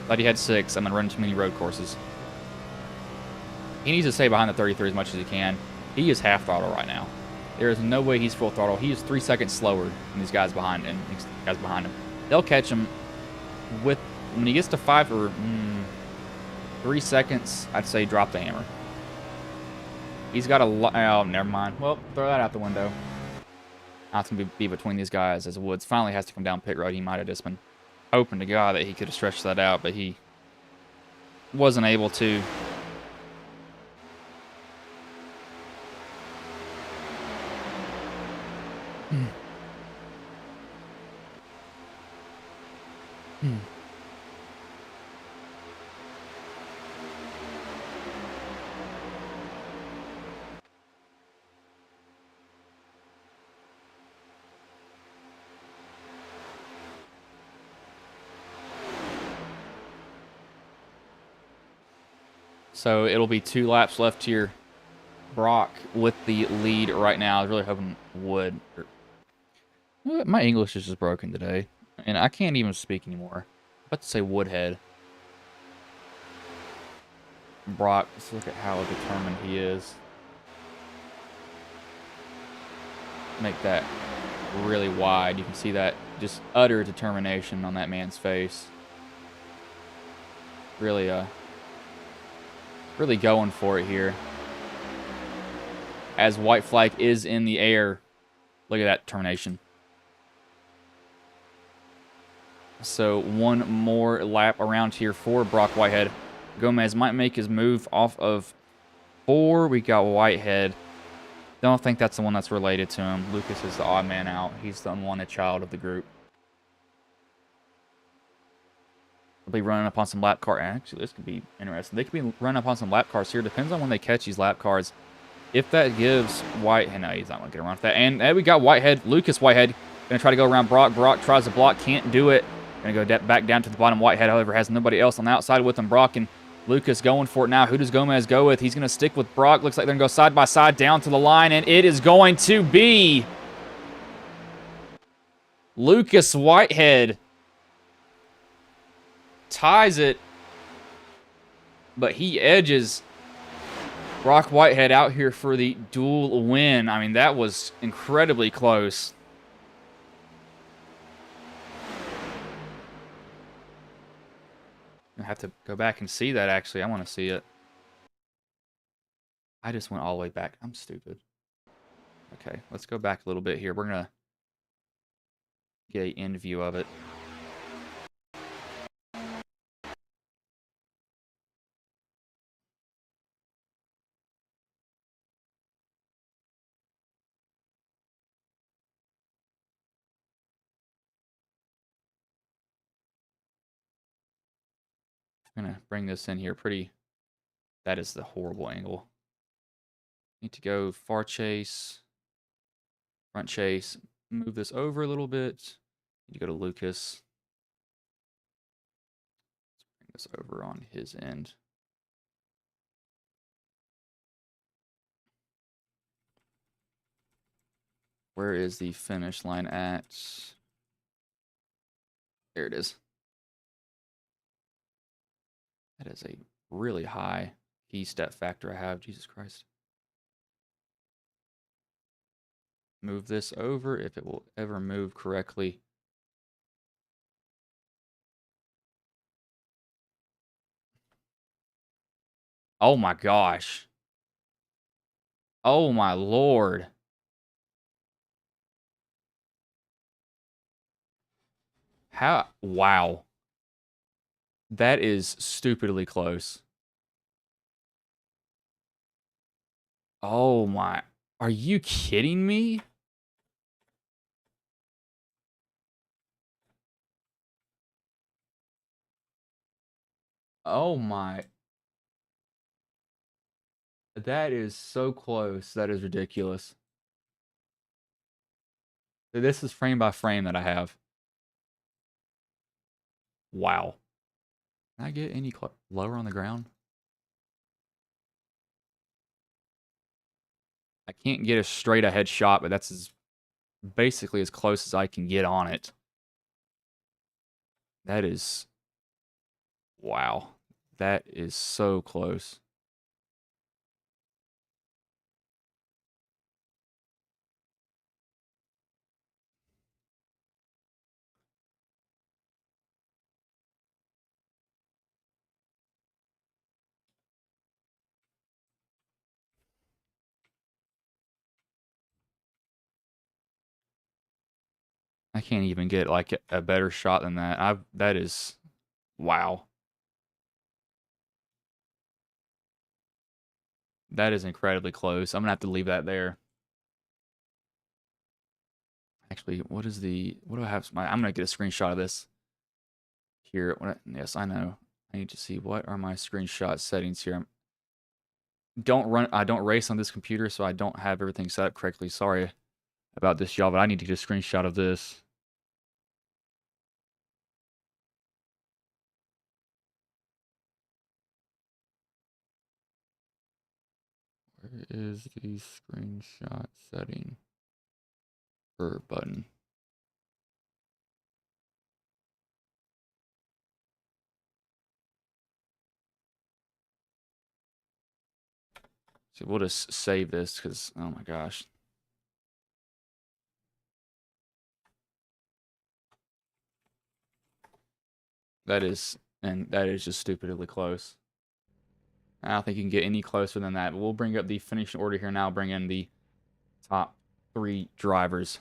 Thought he had 6. I'm gonna run too many road courses. He needs to stay behind the 33 as much as he can. He is half throttle right now. There is no way he's full throttle. He is 3 seconds slower than these guys behind him. They'll catch him when he gets to 5 or 3 seconds. I'd say drop the hammer. He's got a lot. Oh, never mind. Well, throw that out the window. Now it's gonna be between these guys as Woods finally has to come down pit road. He might have just been hoping to God that he could have stretched that out, but he wasn't able to. So it'll be 2 laps left here. Brock with the lead right now. I was really hoping Wood. My English is just broken today, and I can't even speak anymore. I'm about to say Woodhead. Brock, let's look at how determined he is. Make that really wide. You can see that just utter determination on that man's face. Really, really going for it here. As white flag is in the air. Look at that determination. So one more lap around here for Brock Whitehead. Gomez might make his move off of 4. We got Whitehead. Don't think that's the one that's related to him. Lucas is the odd man out. He's the unwanted child of the group. They'll be running up on some lap cars. Actually, this could be interesting. They could be running up on some lap cars here. Depends on when they catch these lap cars. If that gives Whitehead... No, he's not going to get around with that. And we got Whitehead. Lucas Whitehead. Going to try to go around Brock. Brock tries to block. Can't do it. Going to go back down to the bottom. Whitehead, however, has nobody else on the outside with him. Brock and Lucas going for it now. Who does Gomez go with? He's going to stick with Brock. Looks like they're going to go side by side down to the line. And it is going to be Lucas Whitehead. Ties it. But he edges Brock Whitehead out here for the duel win. I mean, that was incredibly close. I have to go back and see that, actually. I want to see it. I just went all the way back. I'm stupid. Okay, let's go back a little bit here. We're going to get an end view of it. I'm going to bring this in here pretty... That is the horrible angle. Need to go far chase, front chase, move this over a little bit. Need to go to Lucas. Let's bring this over on his end. Where is the finish line at? There it is. That is a really high key step factor I have. Jesus Christ. Move this over if it will ever move correctly. Oh my gosh. Oh my Lord. How? Wow. That is stupidly close. Oh my. Are you kidding me? Oh my. That is so close. That is ridiculous. This is frame by frame that I have. Wow. Can I get any lower on the ground? I can't get a straight ahead shot, but that's basically as close as I can get on it. That is... Wow. That is so close. I can't even get like a better shot than that. That is... Wow. That is incredibly close. I'm going to have to leave that there. Actually, what is the... What do I have? I'm going to get a screenshot of this. Here. Yes, I know. I need to see what are my screenshot settings here. I don't race on this computer, so I don't have everything set up correctly. Sorry about this, y'all, but I need to get a screenshot of this. Where is the screenshot setting for button? So we'll just save this because, oh my gosh. That is just stupidly close. I don't think you can get any closer than that. But we'll bring up the finishing order here now. Bring in the top 3 drivers.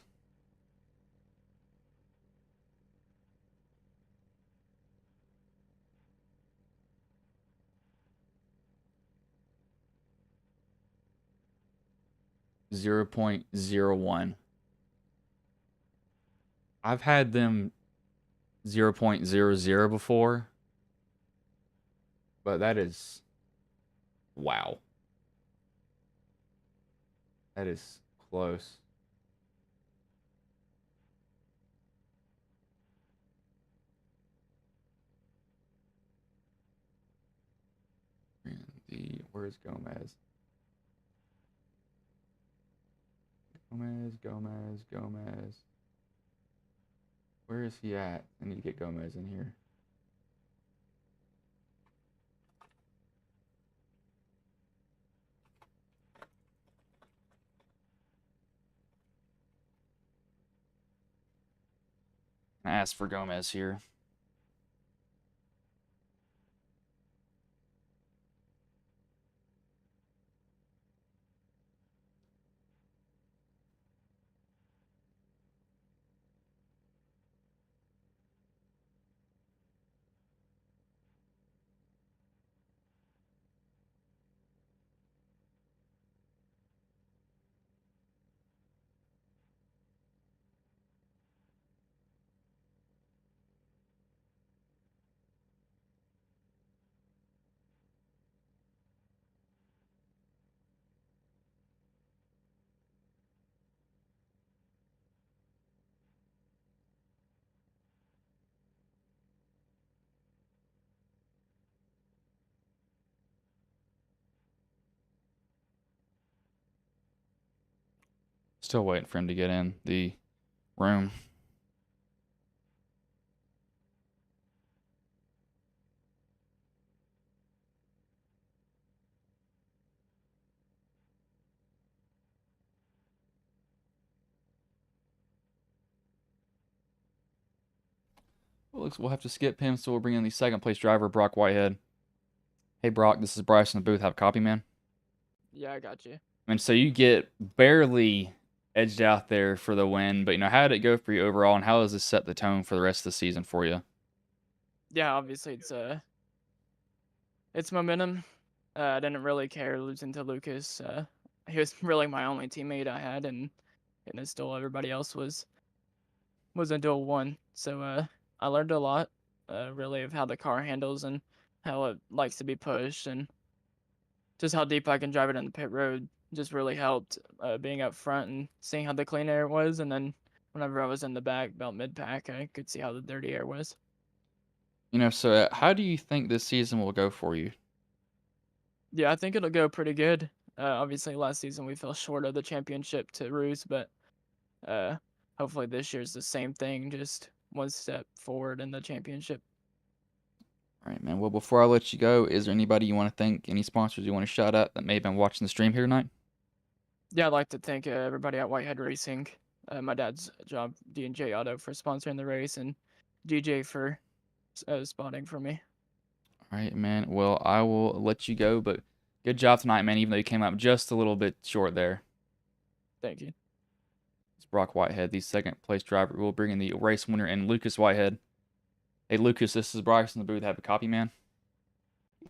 0.01. I've had them 0.00 before, but that is wow. That is close. Where's Gomez? Gomez. Where is he at? I need to get Gomez in here. I asked for Gomez here. Still waiting for him to get in the room. Well, looks we'll have to skip him, so we'll bring in the second place driver, Brock Whitehead. Hey, Brock, this is Bryce in the booth. Have a copy, man. Yeah, I got you. And so you get barely edged out there for the win, but how did it go for you overall, and how does this set the tone for the rest of the season for you? Yeah, obviously it's momentum. I didn't really care losing to Lucas. He was really my only teammate I had, and it's still everybody else was a dual one. So I learned a lot, really, of how the car handles and how it likes to be pushed, and just how deep I can drive it in the pit road. Just really helped being up front and seeing how the clean air was, and then whenever I was in the back about mid pack, I could see how the dirty air was. So how do you think this season will go for you? Yeah, I think it'll go pretty good. Obviously, last season we fell short of the championship to Roos, but uh, hopefully this year's the same thing, just one step forward in the championship. All right, man. Well, before I let you go, is there anybody you want to thank, any sponsors you want to shout out that may have been watching the stream here tonight? Yeah, I'd like to thank everybody at Whitehead Racing, my dad's job, D&J Auto, for sponsoring the race, and DJ for spotting for me. All right, man. Well, I will let you go, but good job tonight, man, even though you came up just a little bit short there. Thank you. It's Brock Whitehead, the second place driver. We'll bring in the race winner and Lucas Whitehead. Hey, Lucas, this is Bryce in the booth. Have a copy, man.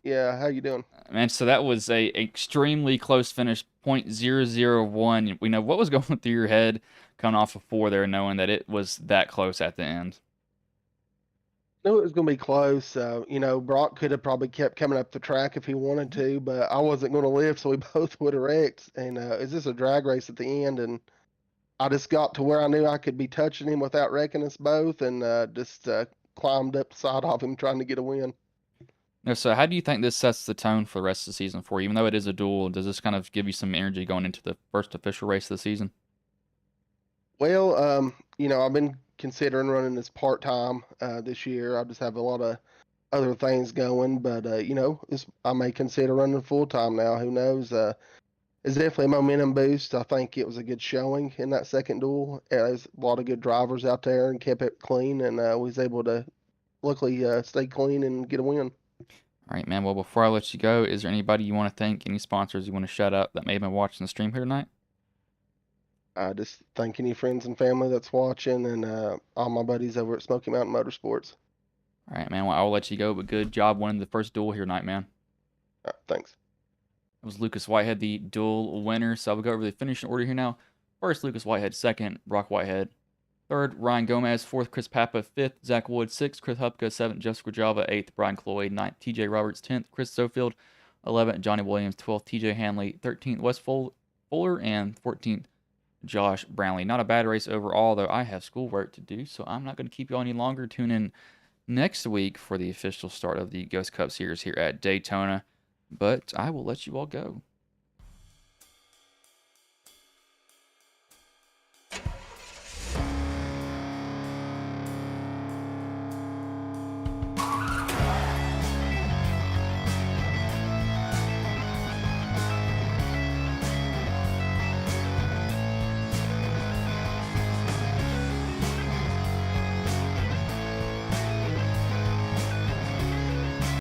Yeah, how you doing? Man, so that was a extremely close finish, 0.001. We know what was going through your head coming off of 4 there, knowing that it was that close at the end. Knew it was going to be close. Brock could have probably kept coming up the track if he wanted to, but I wasn't going to live, so we both would have wrecked. And is this a drag race at the end? And I just got to where I knew I could be touching him without wrecking us both, and just climbed up the side of him trying to get a win. So how do you think this sets the tone for the rest of the season for you? Even though it is a duel, does this kind of give you some energy going into the first official race of the season? Well, I've been considering running this part-time this year. I just have a lot of other things going, but I may consider running full-time now. Who knows? It's definitely a momentum boost. I think it was a good showing in that second duel. There's a lot of good drivers out there and kept it clean, and was able to luckily stay clean and get a win. All right, man. Well, before I let you go, is there anybody you want to thank, any sponsors you want to shout out that may have been watching the stream here tonight? I just thank any friends and family that's watching, and all my buddies over at Smoky Mountain Motorsports. All right, man. Well, I'll let you go, but good job winning the first duel here tonight, man. Thanks. It was Lucas Whitehead, the dual winner. So we'll go over the finishing order here now. First, Lucas Whitehead. Second, Brock Whitehead. Third, Ryan Gomez. Fourth, Chris Papa. Fifth, Zach Wood. Sixth, Chris Hupka. Seventh, Jessica Java. Eighth, Brian Cloyd. Ninth, TJ Roberts. 10th, Chris Sofield. 11th, Johnny Williams. 12th, TJ Hanley. 13th, Wes Fuller. And 14th, Josh Brownlee. Not a bad race overall, though I have schoolwork to do, so I'm not going to keep you all any longer. Tune in next week for the official start of the Ghost Cup Series here at Daytona, but I will let you all go.